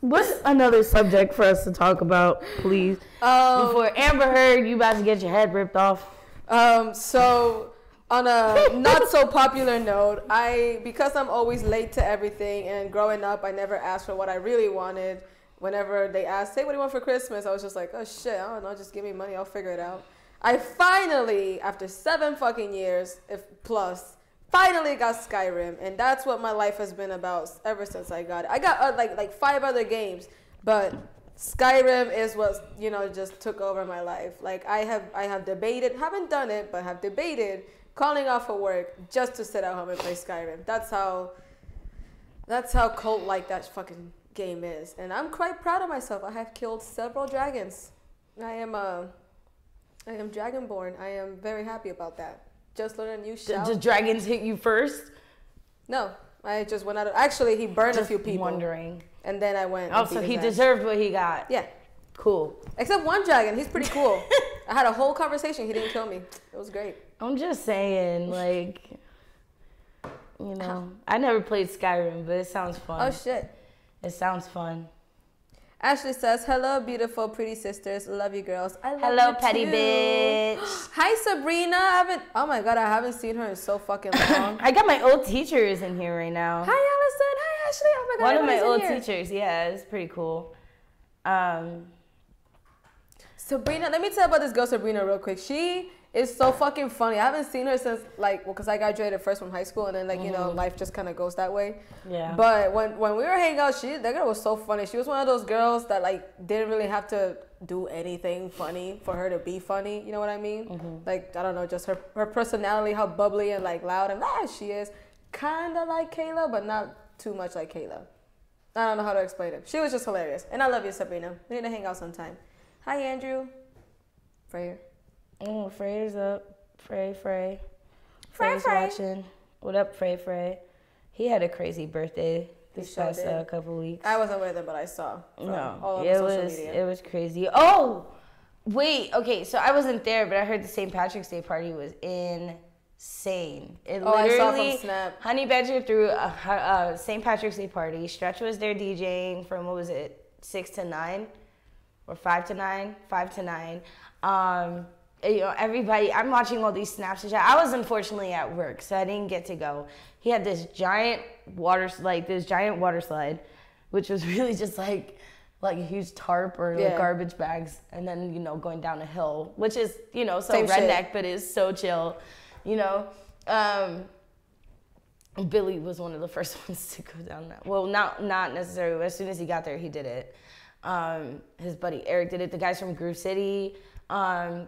What's another subject for us to talk about, please? Before Amber Heard, you about to get your head ripped off. So on a not so popular note, because I'm always late to everything, and growing up, I never asked for what I really wanted. Whenever they asked, hey, what do you want for Christmas? I was just like, oh shit, I don't know, just give me money, I'll figure it out. I finally, after 7 fucking years, finally got Skyrim, and that's what my life has been about ever since I got it. I got like 5 other games, but Skyrim is what, just took over my life. Like, I have debated, haven't done it, but have debated calling off of work just to sit at home and play Skyrim. That's how cult-like that fucking game is. And I'm quite proud of myself. I have killed several dragons. I am Dragonborn. I am very happy about that. Just learned a new shout. Did dragons hit you first? No, I just went out of... Actually, he burned a few people. Wondering. And then I went... Oh, so he deserved what he got. Yeah. Cool. Except one dragon. He's pretty cool. I had a whole conversation. He didn't kill me. It was great. I'm just saying, like... You know, I never played Skyrim, but it sounds fun. Oh, shit. It sounds fun. Ashley says, hello, beautiful, pretty sisters. Love you, girls. I love Hello, you petty too. bitch. Hi, Sabrina. Oh, my God. I haven't seen her in so fucking long. I got my old teachers in here right now. Hi, Allison. Hi, Ashley. Oh, my God. One of my old teachers. Yeah, it's pretty cool. Sabrina, let me tell you about this girl, Sabrina, real quick. She is so fucking funny. I haven't seen her since, like, well, because I graduated first from high school, and then, like, you know, life just kind of goes that way. Yeah. But when we were hanging out, that girl was so funny. She was one of those girls that, like, didn't really have to do anything funny for her to be funny. You know what I mean? Like, I don't know, just her personality, how bubbly and, like, loud and loud she is. Kind of like Kayla, but not too much like Kayla. I don't know how to explain it. She was just hilarious. And I love you, Sabrina. We need to hang out sometime. Hi, Andrew. Freyer. Oh, Frey's up. Frey. Frey. Frey's watching. What up, Frey? He had a crazy birthday this past couple weeks. I wasn't with him, but I saw. All over social media. It was crazy. Oh, wait. Okay, so I wasn't there, but I heard the St. Patrick's Day party was insane. It literally, I saw from Snap. Honey Badger threw a St. Patrick's Day party. Stretch was there DJing from, 6 to 9? Or 5 to 9? 5 to 9. You know, everybody, I'm watching all these snaps and shit. I was unfortunately at work, so I didn't get to go. He had this giant water slide, which was really just like a huge tarp or like garbage bags, and then, you know, going down a hill, which is, you know, so redneck, but is so chill, you know. Billy was one of the first ones to go down that. Well, not necessarily, but as soon as he got there, he did it. His buddy Eric did it. The guys from Groove City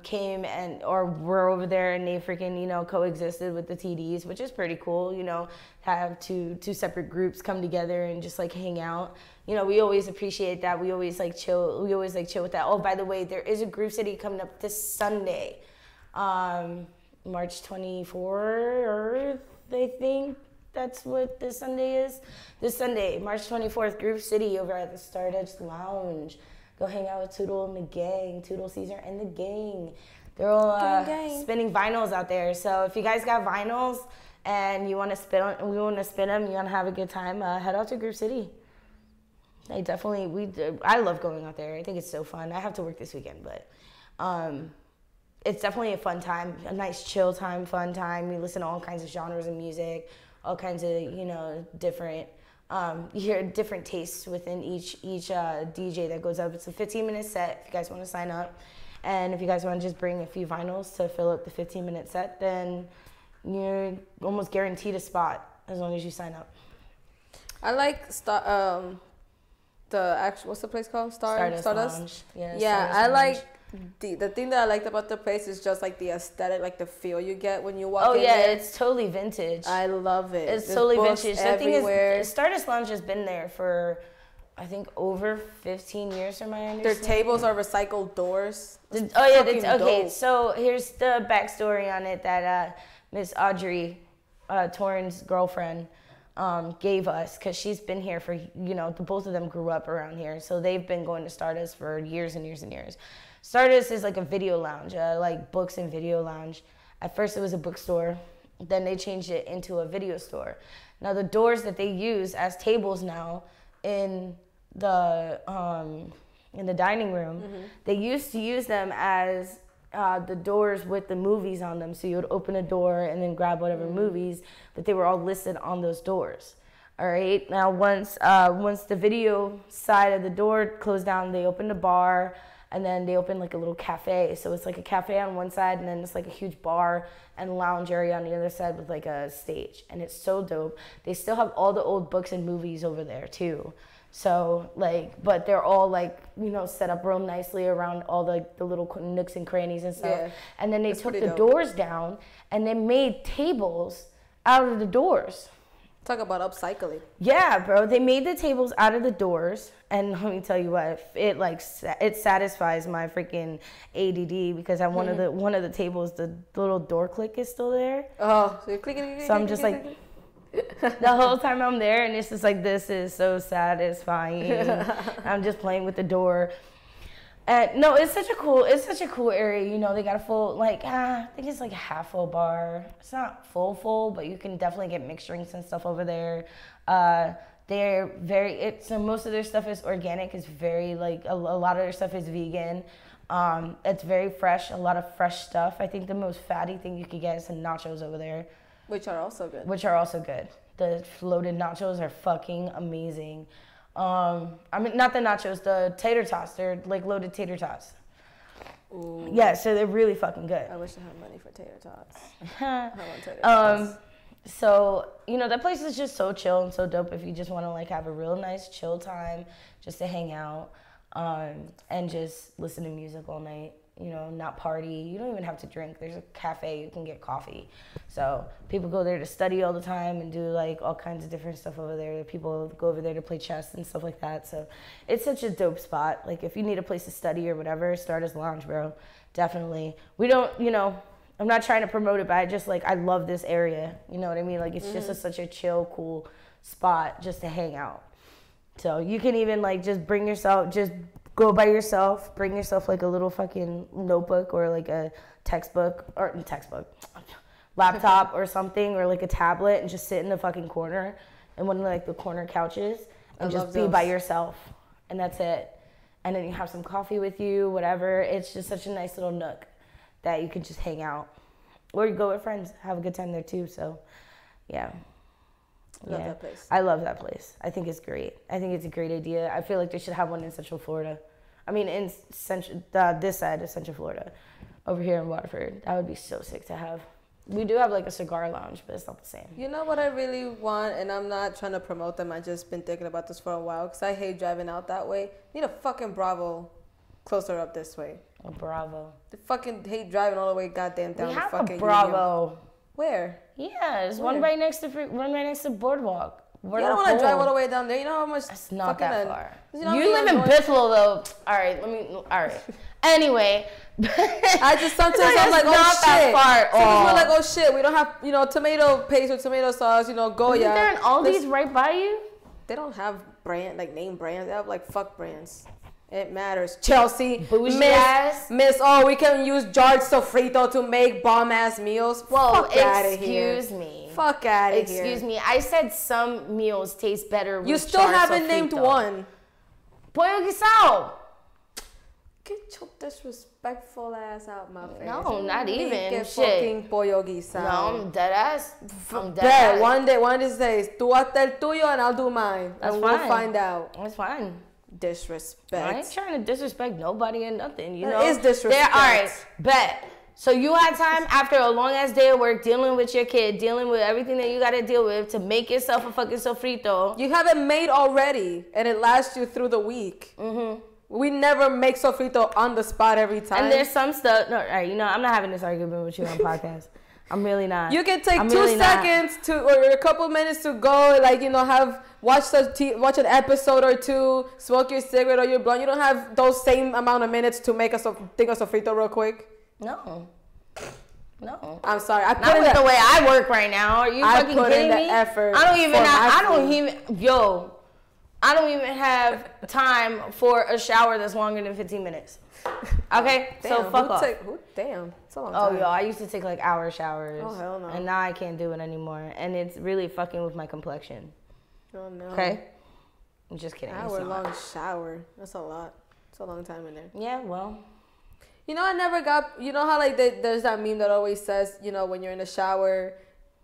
came or were over there, and they freaking, you know, coexisted with the TDs, which is pretty cool, you know, have two separate groups come together and just like hang out. You know, we always appreciate that. We always like chill. We always like chill with that. Oh, by the way, there is a Groove City coming up this Sunday, March 24th, I think. That's what this Sunday is. This Sunday, March 24th, Groove City over at the Stardust Lounge. Go hang out with Toodle and the gang, Toodle Caesar and the gang. They're all spinning vinyls out there. So if you guys got vinyls and you want to spin them, you want to have a good time, head out to Groove City. I love going out there. I think it's so fun. I have to work this weekend, but it's definitely a fun time, a nice chill time, fun time. You listen to all kinds of genres of music, all kinds of, you know, different. You hear different tastes within each DJ that goes up. It's a 15-minute set if you guys want to sign up. And if you guys want to just bring a few vinyls to fill up the 15-minute set, then you're almost guaranteed a spot as long as you sign up. I like the actual, what's the place called? Stardust? Lounge. Yeah, Stardust I Lounge. like the thing that I liked about the place is just like the aesthetic, like the feel you get when you walk in. Oh yeah, there. it's totally vintage. I love it. It's There's totally books vintage. everywhere. The thing is, Stardust Lounge has been there for, I think, over 15 years from my understanding. Their tables are recycled doors. Okay. dope. So here's the backstory on it that Miss Audrey, Torrin's girlfriend, gave us, because she's been here for, you know, both of them grew up around here, so they've been going to Stardust for years and years and years. Stardust is like a video lounge, like books and video lounge. At first it was a bookstore, then they changed it into a video store. Now the doors that they use as tables now in the dining room, they used to use them as the doors with the movies on them. So you would open a door and then grab whatever movies, but they were all listed on those doors. All right. Now once the video side of the door closed down, they opened a bar, and then they opened like a little cafe. So it's like a cafe on one side, and then it's like a huge bar and lounge area on the other side with like a stage. And it's so dope. They still have all the old books and movies over there too. So like, but they're all like, you know, set up real nicely around all the little nooks and crannies and stuff. Yeah, and then they took the doors down and they made tables out of the doors. Talk about upcycling. Yeah, bro. They made the tables out of the doors, and let me tell you what, it satisfies my freaking ADD because at one of the tables, the little door click is still there. Oh, so you're clicking. So I'm just like, the whole time I'm there, and it's just like, this is so satisfying. I'm just playing with the door. No, it's such a cool area. You know, they got a full, like, I think it's like a half full bar. It's not full, but you can definitely get mixed drinks and stuff over there. They're so most of their stuff is organic. It's very, like, a lot of their stuff is vegan. It's very fresh, a lot of fresh stuff. I think the most fatty thing you could get is some nachos over there. Which are also good. The floated nachos are fucking amazing. I mean, not the nachos, the tater tots. They're like loaded tater tots. Ooh. Yeah, so they're really fucking good. I wish I had money for tater tots. I want tater tots. So, you know, that place is just so chill and so dope if you just want to like have a real nice chill time just to hang out, and just listen to music all night. You know, not party. You don't even have to drink. There's a cafe, you can get coffee. So people go there to study all the time and do like all kinds of different stuff over there. People go over there to play chess and stuff like that. So it's such a dope spot. Like if you need a place to study or whatever, Stardust Lounge, bro. Definitely. We don't, you know, I'm not trying to promote it, but I just like, I love this area. You know what I mean? Like it's just such a chill, cool spot just to hang out. So you can even like just bring yourself, just go by yourself, bring yourself like a little fucking notebook or like a laptop or something, or like a tablet, and just sit in the fucking corner in one of like the corner couches and just be by yourself, and that's it. And then you have some coffee with you, whatever. It's just such a nice little nook that you can just hang out, or you go with friends, have a good time there too. So yeah. Love that place. I love that place. I think it's great. I think it's a great idea. I feel like they should have one in Central Florida. I mean, in this side of Central Florida, over here in Waterford. That would be so sick to have. We do have like a cigar lounge, but it's not the same. You know what I really want, and I'm not trying to promote them. I just been thinking about this for a while because I hate driving out that way. Need a fucking Bravo closer up this way. A Bravo. I fucking hate driving all the way goddamn down we the have fucking a Bravo. Union. Where? Yeah, there's one right next to Boardwalk. You don't want to drive all the way down there. You know how much? It's not that far. You know you live in Bithell, though. All right. Anyway. I just sometimes I'm like, oh shit. That far sometimes we're like, oh shit. We don't have, you know, tomato paste or tomato sauce. You know, Goya. Isn't there an Aldi's right by you? They don't have brand like name brands. They have like fuck brands. It matters. Chelsea, Miss. Oh, we can use jarred sofrito to make bomb ass meals. Whoa, fuck out of here. Excuse me. Fuck out of here. Excuse me. I said some meals taste better with you still haven't sofrito. named one. Pollo guisado. Get your disrespectful ass out my face. No, not even. Get shit. Fucking pollo guisado. No, I'm dead ass. I'm dead ass. One of these days, tú hazte el tuyo and I'll do mine. That's and fine. We'll find out. That's fine. Disrespect. I ain't trying to disrespect nobody and nothing, you know? It is disrespect. All right, bet. So you had time after a long-ass day of work, dealing with your kid, dealing with everything that you got to deal with to make yourself a fucking sofrito. You have it made already, and it lasts you through the week. Mm-hmm. We never make sofrito on the spot every time. And there's some stuff. No, all right, you know, I'm not having this argument with you on podcast. I'm really not. You can take 2 seconds or a couple minutes to go, like, you know, watch an episode or two, smoke your cigarette or your blunt. You don't have those same amount of minutes to make think of sofrito real quick. No. I'm sorry. I put not with the way I work right now. Are you fucking kidding me? Effort I don't even have time for a shower that's longer than 15 minutes. Okay, damn, so fuck off. Damn, it's a long time. Oh, yo, I used to take like hour showers. Oh, hell no. And now I can't do it anymore. And it's really fucking with my complexion. Oh, no. Okay? I'm just kidding. Hour-long shower. That's a lot. It's a long time in there. Yeah, well. You know, I never got, you know how like there's that meme that always says, you know, when you're in the shower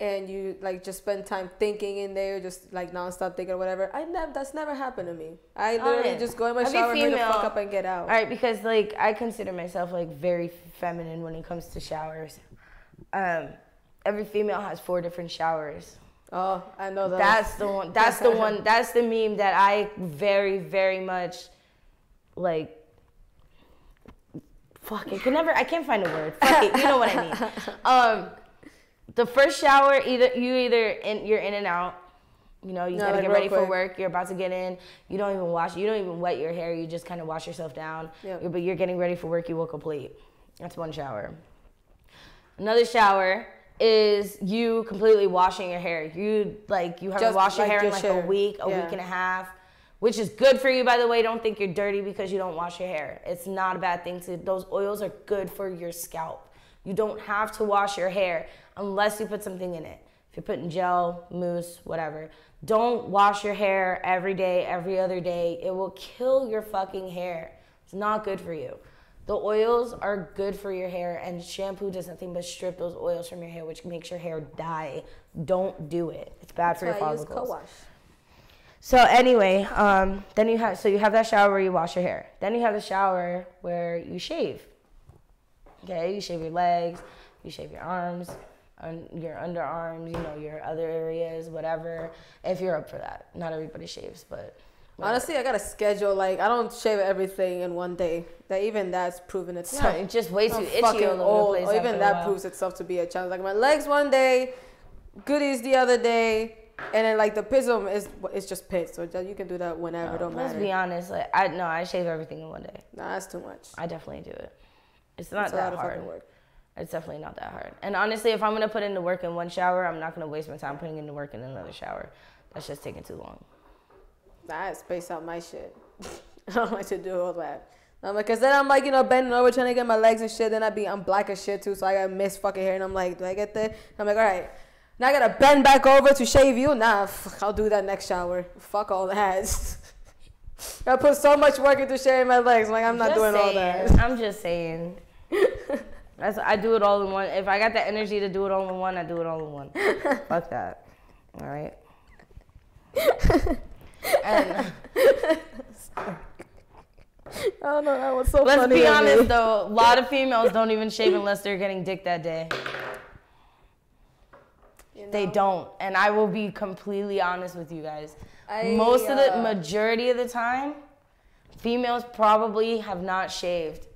and you like just spend time thinking in there, just like nonstop thinking or whatever. That's never happened to me. I literally just go in my shower, hurry the fuck up and get out. All right, because like I consider myself like very feminine when it comes to showers. Every female has 4 different showers. Oh, I know that. That's the one. That's the one. That's the meme that I very, very much like. Fuck, I can't find a word. Fuck it, you know what I mean. The first shower, you're in and out. You know, you gotta get ready for work. You're about to get in. You don't even wash. You don't even wet your hair. You just kind of wash yourself down. Yep. But you're getting ready for work. You will complete. That's one shower. Another shower is you completely washing your hair. You haven't washed your hair in like a week and a half, which is good for you, by the way. Don't think you're dirty because you don't wash your hair. It's not a bad thing. Those oils are good for your scalp. You don't have to wash your hair unless you put something in it. If you're putting gel, mousse, whatever. Don't wash your hair every day, every other day. It will kill your fucking hair. It's not good for you. The oils are good for your hair, and shampoo does nothing but strip those oils from your hair, which makes your hair die. Don't do it. It's bad for your follicles. I use co-wash. So anyway, then you have that shower where you wash your hair. Then you have the shower where you shave. Okay, you shave your legs, you shave your arms, your underarms, you know, your other areas, whatever, if you're up for that. Not everybody shaves, but whatever. Honestly, I got a schedule. Like, I don't shave everything in one day. That's proven itself. Yeah, it just way too itchy all over the place. Even that proves itself to be a challenge. Like, my legs one day, goodies the other day, and then like the pism it's just pits. So you can do that whenever. Don't matter. Let's be honest. Like, I shave everything in one day. Nah, that's too much. I definitely do it. It's not that hard. It's definitely not that hard. And honestly, if I'm going to put in the work in one shower, I'm not going to waste my time putting in the work in another shower. That's just taking too long. I space out my shit. I don't like to do all that. Because then I'm like, you know, bending over trying to get my legs and shit. Then I'm black as shit too, so I got miss fucking hair. And I'm like, do I get that? I'm like, all right. Now I got to bend back over to shave you? Nah, I'll do that next shower. Fuck all that. I put so much work into shaving my legs. I'm like, I'm not doing all that. I'm just saying. I do it all in one. If I got the energy to do it all in one, I do it all in one. Fuck that. All right. And oh no, that was so funny. Let's be honest though, a lot of females don't even shave unless they're getting dick that day. You know? They don't, and I will be completely honest with you guys. Majority of the time, females probably have not shaved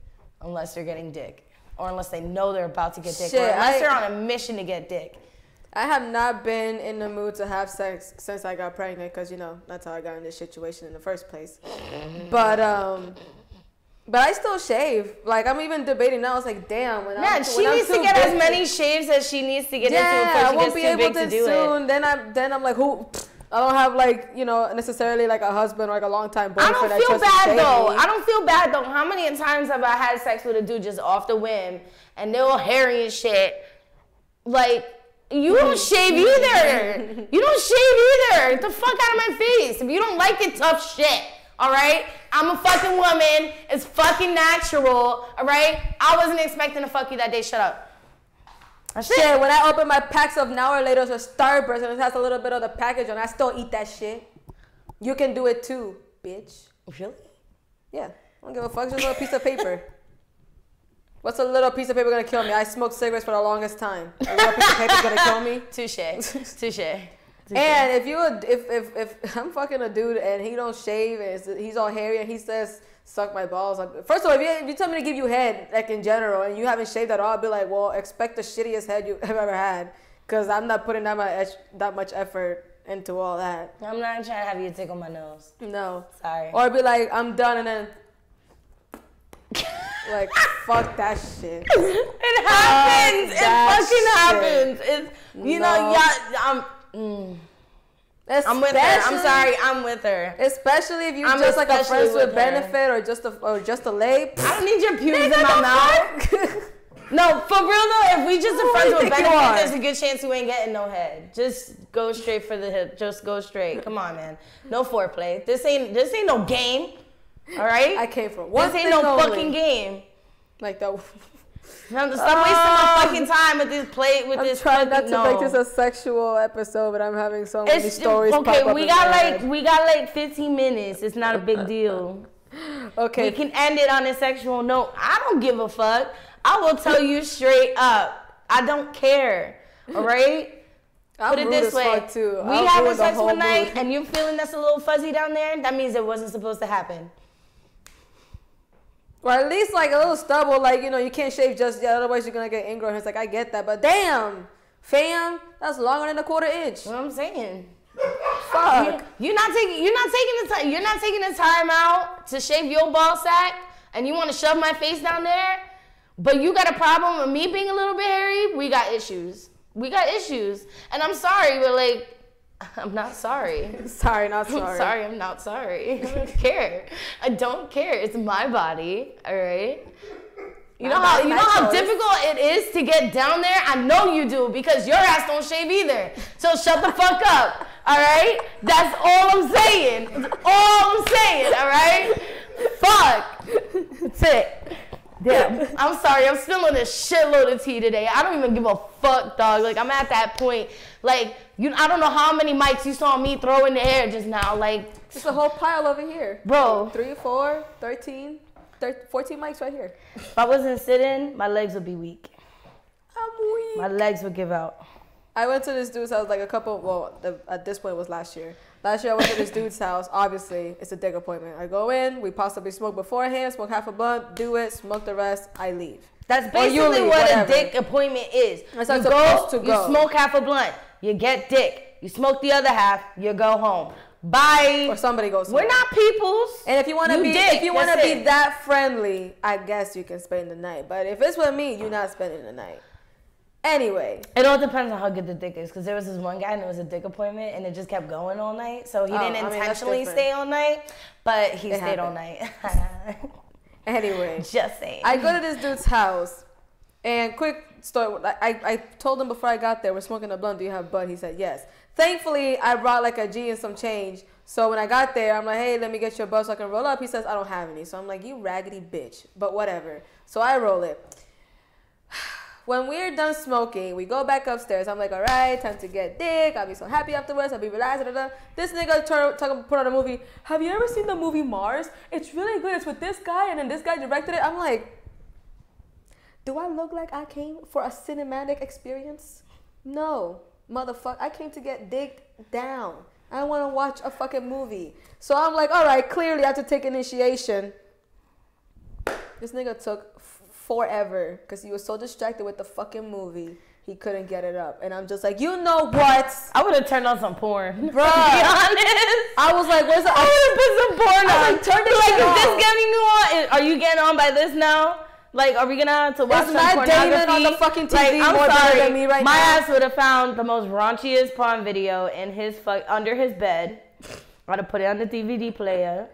unless they're getting dick. Or unless they know they're about to get dick. Or unless they're on a mission to get dick. I have not been in the mood to have sex since I got pregnant. Because, you know, that's how I got in this situation in the first place. But I still shave. Like, I'm even debating now. It's like, damn. She needs to get as many shaves as she needs to get into before she gets too big to do it. Then I'm like, who... I don't have, like, you know, necessarily, like, a husband or, like, a long-time boyfriend. I don't feel bad, though. I don't feel bad, though. How many times have I had sex with a dude just off the whim, and they're all hairy and shit? Like, you don't shave either. You don't shave either. Get the fuck out of my face. If you don't like it, tough shit, all right? I'm a fucking woman. It's fucking natural, all right? I wasn't expecting to fuck you that day. Shut up. Shit, when I open my packs of Now or Later to Starburst and it has a little bit of the package on, I still eat that shit. You can do it too, bitch. Really? Yeah. I don't give a fuck. It's just a little piece of paper. What's a little piece of paper gonna kill me? I smoked cigarettes for the longest time. A little piece of paper gonna kill me? Touche. And if I'm fucking a dude and he don't shave and he's all hairy and he says, suck my balls. First of all, if you tell me to give you head, like in general, and you haven't shaved at all, I'll be like, well, expect the shittiest head you have ever had, because I'm not putting that much effort into all that. I'm not trying to have you tickle my nose. No. Sorry. Or be like, I'm done, and then like, fuck that shit. It happens. It fucking happens. It's, you know, I'm with her. I'm sorry. I'm with her. Especially if you're just like a friends with benefit or just a lay. I don't need your pubes in my mouth. No, for real though. If we just a friends with benefit, there's a good chance you ain't getting no head. Just go straight for the hip. Just go straight. Come on, man. No foreplay. This ain't no game. All right. I came from one thing. This ain't no fucking game. Like that. Stop wasting my fucking time with this plate. I'm trying not to make this a sexual episode, but I'm having so many stories. Okay, we got like 15 minutes. It's not a big deal. Okay, we can end it on a sexual note. I don't give a fuck. I will tell you straight up. I don't care. All right. Put it this way: we having sex one night, and you're feeling that's a little fuzzy down there. That means it wasn't supposed to happen. Or at least like a little stubble, like, you know, you can't shave just yet, otherwise you're gonna get ingrown. It's like, I get that, but damn, fam, that's longer than a 1/4 inch. What I'm saying. fuck? You're not taking the time out to shave your ball sack, and you want to shove my face down there, but you got a problem with me being a little bit hairy. We got issues, and I'm sorry, but like, I'm not sorry. Sorry, not sorry. I'm sorry, I'm not sorry. I don't care. It's my body, all right? You know how difficult it is to get down there? I know you do, because your ass don't shave either. So shut the fuck up, all right? That's all I'm saying. All right? Fuck. That's it. Damn. I'm sorry, I'm spilling a shitload of tea today. I don't even give a fuck, dog. Like, I'm at that point. Like, I don't know how many mics you saw me throw in the air just now. Like, it's a whole pile over here. Bro. 3, 4, 13, 14 mics right here. If I wasn't sitting, my legs would be weak. I'm weak. My legs would give out. I went to this dude's house like at this point it was last year. Last year I went to this dude's house. Obviously, it's a dick appointment. I go in, we possibly smoke beforehand, smoke half a blunt, do it, smoke the rest, I leave. That's basically what a dick appointment is. That's how it's supposed to go. You smoke half a blunt, you get dick. You smoke the other half, you go home. Bye. Or somebody goes home. We're not peoples. And if you want to be that friendly, I guess you can spend the night. But if it's with me, you're not spending the night. Anyway. It all depends on how good the dick is. Because there was this one guy and it was a dick appointment and it just kept going all night. So he didn't intentionally stay all night, but he stayed all night. Anyway. Just saying. I go to this dude's house and quick story. I told him before I got there, we're smoking a blunt. Do you have bud? He said yes. Thankfully, I brought like a G and some change. So when I got there, I'm like, hey, let me get your bud so I can roll up. He says, I don't have any. So I'm like, you raggedy bitch. But whatever. So I roll it. When we're done smoking, we go back upstairs. I'm like, all right, time to get dick. I'll be so happy afterwards. I'll be relaxed. This nigga put on a movie. Have you ever seen the movie Mars? It's really good. It's with this guy, and then this guy directed it. I'm like, do I look like I came for a cinematic experience? No, motherfucker. I came to get dick down. I want to watch a fucking movie. So I'm like, all right, clearly I have to take initiation. This nigga took forever because he was so distracted with the fucking movie he couldn't get it up, and I'm just like, you know what? I would have turned on some porn. Bro, to be honest, I was like, where's the? I would have put some porn on. Like, turn this shit is off. this getting you on? Are you getting on by this now? Like, are we gonna have to watch some pornography? Damon on the fucking TV I'm more sorry, than me right my now. ass would have found the most raunchiest porn video in his under his bed. I'd have put it on the DVD player.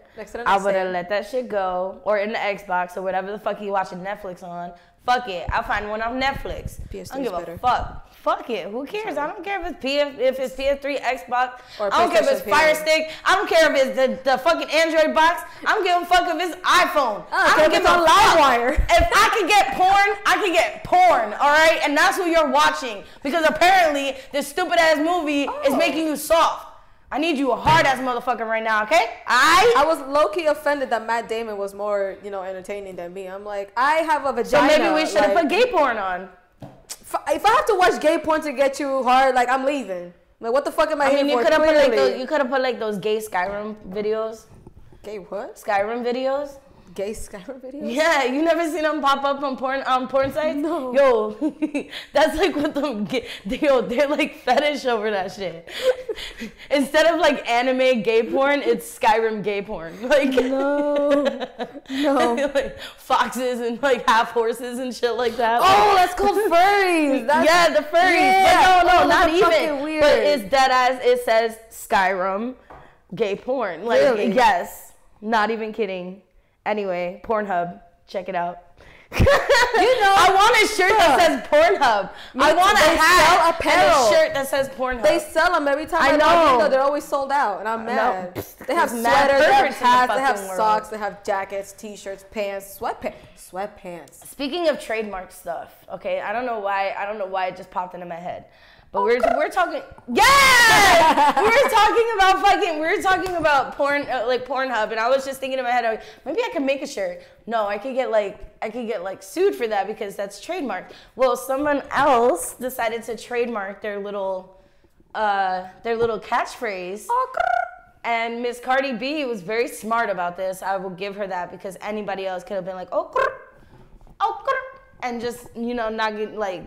I would have let that shit go, or in the Xbox or whatever the fuck you watching Netflix on. Fuck it, I'll find one on Netflix. PS3 I don't give better. a fuck. Fuck it. Who cares? I don't care if it's PS3, Xbox. Or I don't care if it's Fire Stick. I don't care if it's the fucking Android box. I don't give a fuck if it's iPhone. I don't give a LimeWire. If I can get porn, I can get porn. All right, and that's what you're watching because apparently this stupid ass movie is making you soft. I need you a hard ass motherfucker right now, okay? I was low key offended that Matt Damon was more, entertaining than me. I'm like, I have a vagina. So maybe we should have put gay porn on. If I have to watch gay porn to get you hard, like I'm leaving. Like what the fuck am I here for? You could have put like those gay Skyrim videos. Gay what? Skyrim videos. Gay Skyrim videos? Yeah, you never seen them pop up on porn sites? No. Yo, that's like what they're like fetish over that shit. Instead of like anime gay porn, it's Skyrim gay porn. Like no. Like foxes and like half horses and shit like that. Oh, that's called furries. Yeah, the furries. Yeah. But no, not even. Weird. But it's dead as it says Skyrim gay porn. Like really? Yes, not even kidding. Anyway, Pornhub, check it out. I want a shirt that says Pornhub. I want a hat and a shirt that says Pornhub. They sell them every time I know. They're always sold out, and I'm mad. They have sweaters, they have hats, they have socks, they have jackets, t-shirts, pants, sweatpants. Speaking of trademark stuff, okay, I don't know why it just popped into my head. But we're talking, yeah! we were talking about porn, like Pornhub, and I was just thinking in my head, maybe I could make a shirt. No, I could get sued for that because that's trademarked. Well, someone else decided to trademark their little catchphrase. And Miss Cardi B was very smart about this. I will give her that because anybody else could have been like, and just, not get like,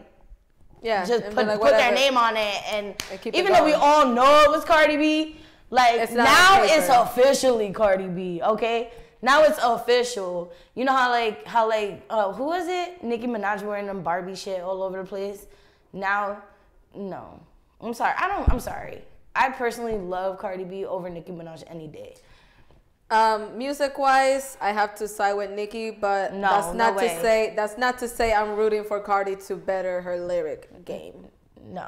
just put their name on it. And even though we all know it was Cardi B, Like, now it's officially Cardi B, okay? Now it's official. You know how who was it? Nicki Minaj wearing them Barbie shit all over the place. Now, no. I'm sorry. I personally love Cardi B over Nicki Minaj any day. Music-wise, I have to side with Nicki, but that's not to say I'm rooting for Cardi to better her lyric game. No,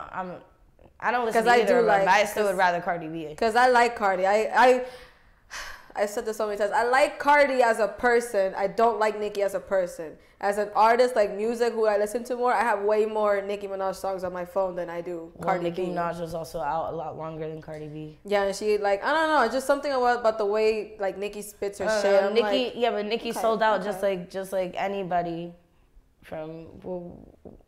I don't listen to either of them, but I still would rather Cardi B. Because I like Cardi. I said this so many times. I like Cardi as a person. I don't like Nicki as a person. As an artist, like music, who I listen to more, I have way more Nicki Minaj songs on my phone than I do Cardi B. Nicki Minaj was also out a lot longer than Cardi B. Yeah, and she I don't know, just something about the way like Nicki spits her shit. But Nicki sold out just like anybody.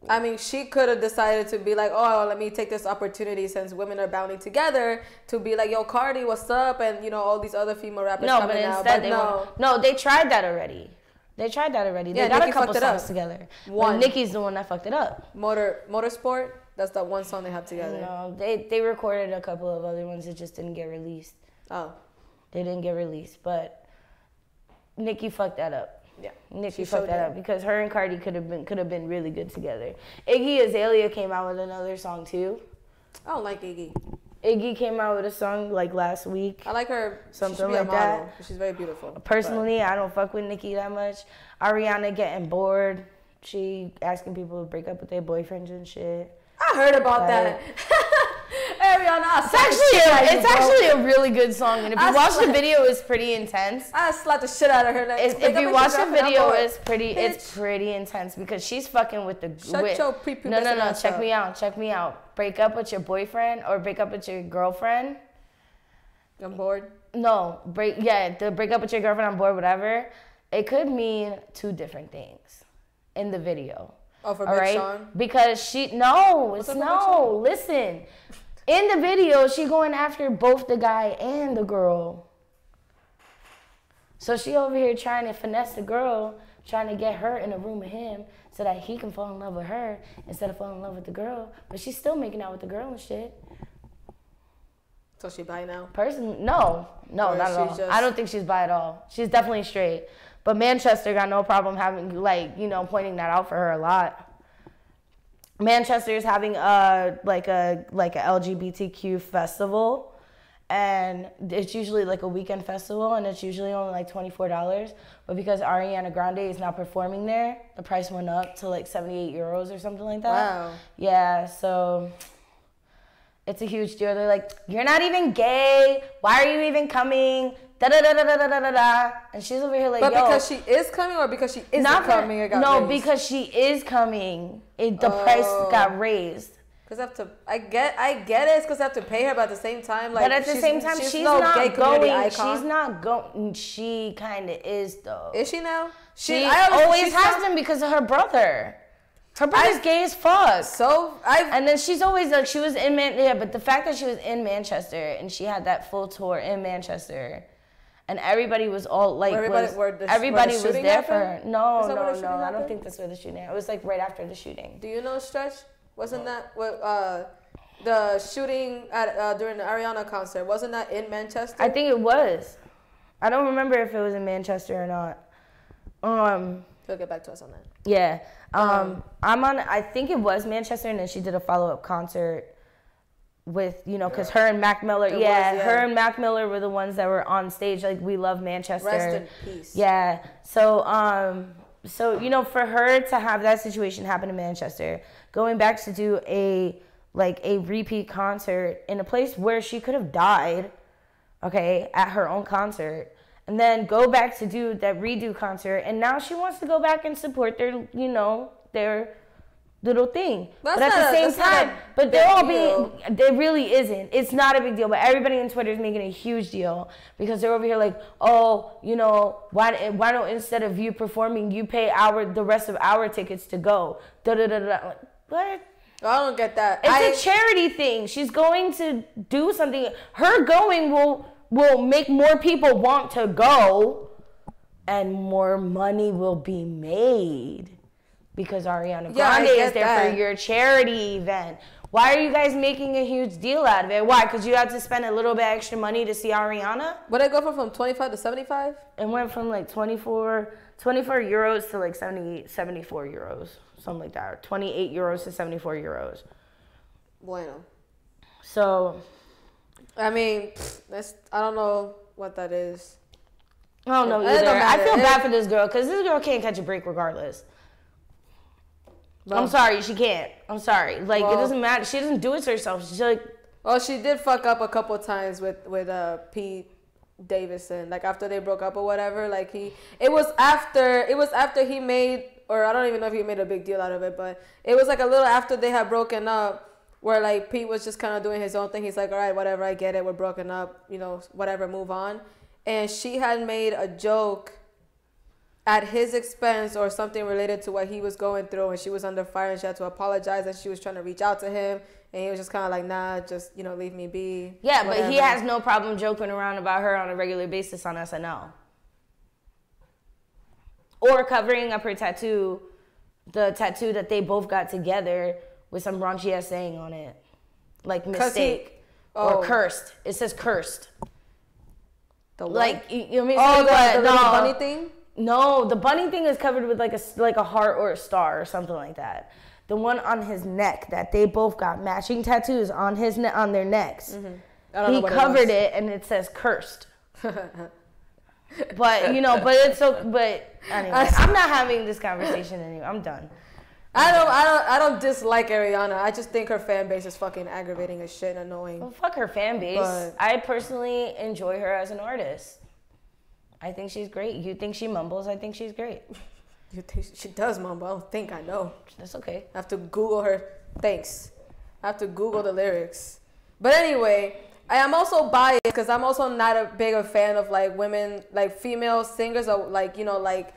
I mean, she could have decided to be like, oh, let me take this opportunity since women are banding together to be like, yo, Cardi, what's up? And, you know, all these other female rappers coming out. No, they tried that already. They got Nicki a couple songs together. But Nicki's the one that fucked it up. Motorsport, that's that one song they have together. No, they recorded a couple of other ones that just didn't get released. Oh. They didn't get released, but Nicki fucked that up. Yeah, Nicki fucked that up because her and Cardi could have been really good together. Iggy Azalea came out with another song too. I don't like Iggy. Iggy came out with a song like last week. I like her. Something like that. She's very beautiful. Personally, I don't fuck with Nicki that much. Ariana getting bored. She asking people to break up with their boyfriends and shit. I heard about that. Ariana, it's actually a really good song, and if you watch the video, it's pretty intense. I slapped the shit out of her. If you watch the video, it's pretty intense because she's fucking with the. No. Check me out. Break up with your boyfriend or break up with your girlfriend. I'm bored. No, break up with your girlfriend. I'm bored. Whatever. It could mean two different things in the video. Oh, for Big Sean? Because listen. In the video, she going after both the guy and the girl. So she over here trying to finesse the girl, trying to get her in a room with him so that he can fall in love with her instead of falling in love with the girl. But she's still making out with the girl and shit. So she bi now? No, not at all. I don't think she's bi at all. She's definitely straight. But Manchester got no problem having, pointing that out for her a lot. Manchester is having a LGBTQ festival, and it's usually like a weekend festival, and it's usually only like $24. But because Ariana Grande is not performing there, the price went up to like 78 euros or something like that. Wow. Yeah, so it's a huge deal. They're like, you're not even gay. Why are you even coming? Da da da da da da da da. And she's over here like, but because she is coming or because she isn't coming, it got raised? Because she is coming. The price got raised. Because I get it. It's because I have to pay her, but at the same time, but at the same time, she's not going. She's not going. She kind of is though. Is she now? She always has been because of her brother. Her brother's gay as fuck. And then she's always like, she was in but the fact that she was in Manchester and she had that full tour in Manchester, and everybody was all like, everybody was there for her. No, I don't think that's where the shooting happened. It was like right after the shooting. Do you know Stretch? Wasn't that what the shooting at during the Ariana concert? Wasn't that in Manchester? I think it was. I don't remember if it was in Manchester or not. He'll get back to us on that. Yeah. I think it was Manchester, and then she did a follow-up concert with, because her and Mac Miller, her and Mac Miller were the ones that were on stage, like, We Love Manchester. Rest in peace. Yeah. So, for her to have that situation happen in Manchester, going back to do a repeat concert in a place where she could have died, okay, at her own concert, and then go back to do that redo concert, and now she wants to go back and support their little thing. But at the same time, they're all being, it really isn't. It's not a big deal, but everybody on Twitter is making a huge deal because they're over here like, oh, why don't instead of you performing, you pay the rest of our tickets to go. Like, what? I don't get that. It's a charity thing. She's going to do something. Her going will make more people want to go, and more money will be made because Ariana Grande is there for your charity event. Why are you guys making a huge deal out of it? Why? Because you had to spend a little bit extra money to see Ariana? Would it go from 25 to 75? It went from like 24 euros to like 74 euros. Something like that. 28 euros to 74 euros. Bueno. So. I mean, I don't know what that is. I don't know either. I feel bad for this girl because this girl can't catch a break regardless. Well, I'm sorry, she can't. I'm sorry. Like, it doesn't matter. She doesn't do it to herself. She's like... Well, she did fuck up a couple times with Pete Davidson. Like, after they broke up or whatever. Like, it was after he made... Or I don't even know if he made a big deal out of it. But it was like a little after they had broken up. Where, like, Pete was just kind of doing his own thing. He's like, all right, whatever, I get it. We're broken up. You know, whatever, move on. And she had made a joke at his expense or something related to what he was going through, and she was under fire and she had to apologize, and she was trying to reach out to him, and he was just kind of like, nah, just, you know, leave me be. Yeah, whatever. But he has no problem joking around about her on a regular basis on SNL. Or covering up her tattoo, the tattoo that they both got together with some raunchy ass saying on it. Like mistake or cursed. It says cursed. The what? Like, you know what I mean? The little bunny thing? No, the bunny thing is covered with like a heart or a star or something like that. The one on his neck that they both got matching tattoos on on their necks. Mm-hmm. He covered it and it says cursed. But you know, but anyway, I'm not having this conversation anymore. I'm done. I don't dislike Ariana. I just think her fan base is fucking aggravating as shit and annoying. Well, fuck her fan base. But I personally enjoy her as an artist. I think she's great. You think she mumbles? I think she's great. You think she does mumble? I don't think I know. That's okay. I have to Google her. Thanks. I have to Google the lyrics. But anyway, I am also biased because I'm also not a big fan of like women, like female singers or like, you know, like,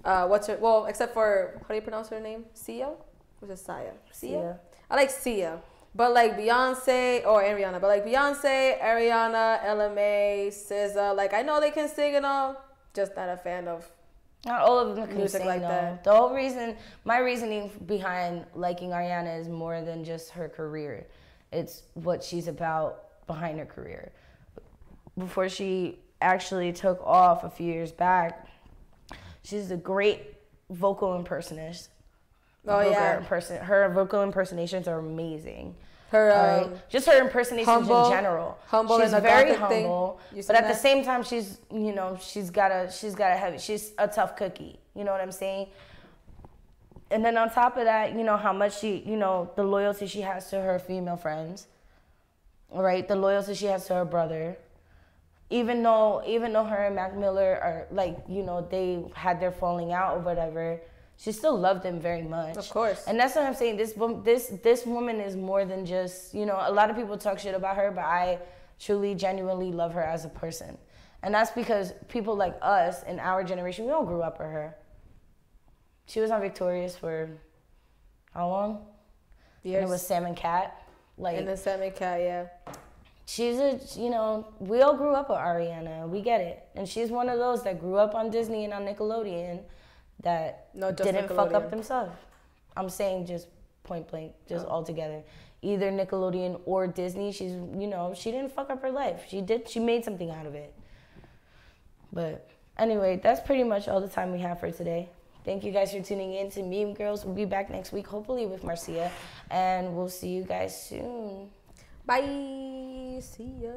except for, how do you pronounce her name? Sia? Or is it Sia? Sia? I like Sia. But like Beyonce or Ariana, but like Beyonce, Ariana, LMA, SZA, like I know they can sing and all, just not a fan of. Not all of them can music sing, like though. that. The whole reason, my reasoning behind liking Ariana is more than just her career. It's what she's about behind her career. Before she actually took off a few years back, she's a great vocal impersonation. Her vocal impersonations are amazing. Her just her impersonations in general. She's very humble, but at the same time, she's she's a tough cookie. You know what I'm saying? And then on top of that, you know how much she, you know, the loyalty she has to her female friends, right? The loyalty she has to her brother. Even though her and Mac Miller are like, you know, they had their falling out or whatever, she still loved him very much. Of course. And that's what I'm saying. This woman is more than just, you know, a lot of people talk shit about her, but I truly, genuinely love her as a person. And that's because people like us in our generation, we all grew up with her. She was on Victorious for how long? Years. And it was Sam and Cat. And the Sam and Cat, yeah. She's you know, we all grew up with Ariana. We get it. And she's one of those that grew up on Disney and on Nickelodeon that didn't fuck up themselves. I'm saying just point blank, just all together. Either Nickelodeon or Disney, she's, you know, she didn't fuck up her life. She made something out of it. But anyway, that's pretty much all the time we have for today. Thank you guys for tuning in to Meme Girls. We'll be back next week, hopefully with Marcia. And we'll see you guys soon. Bye. See ya.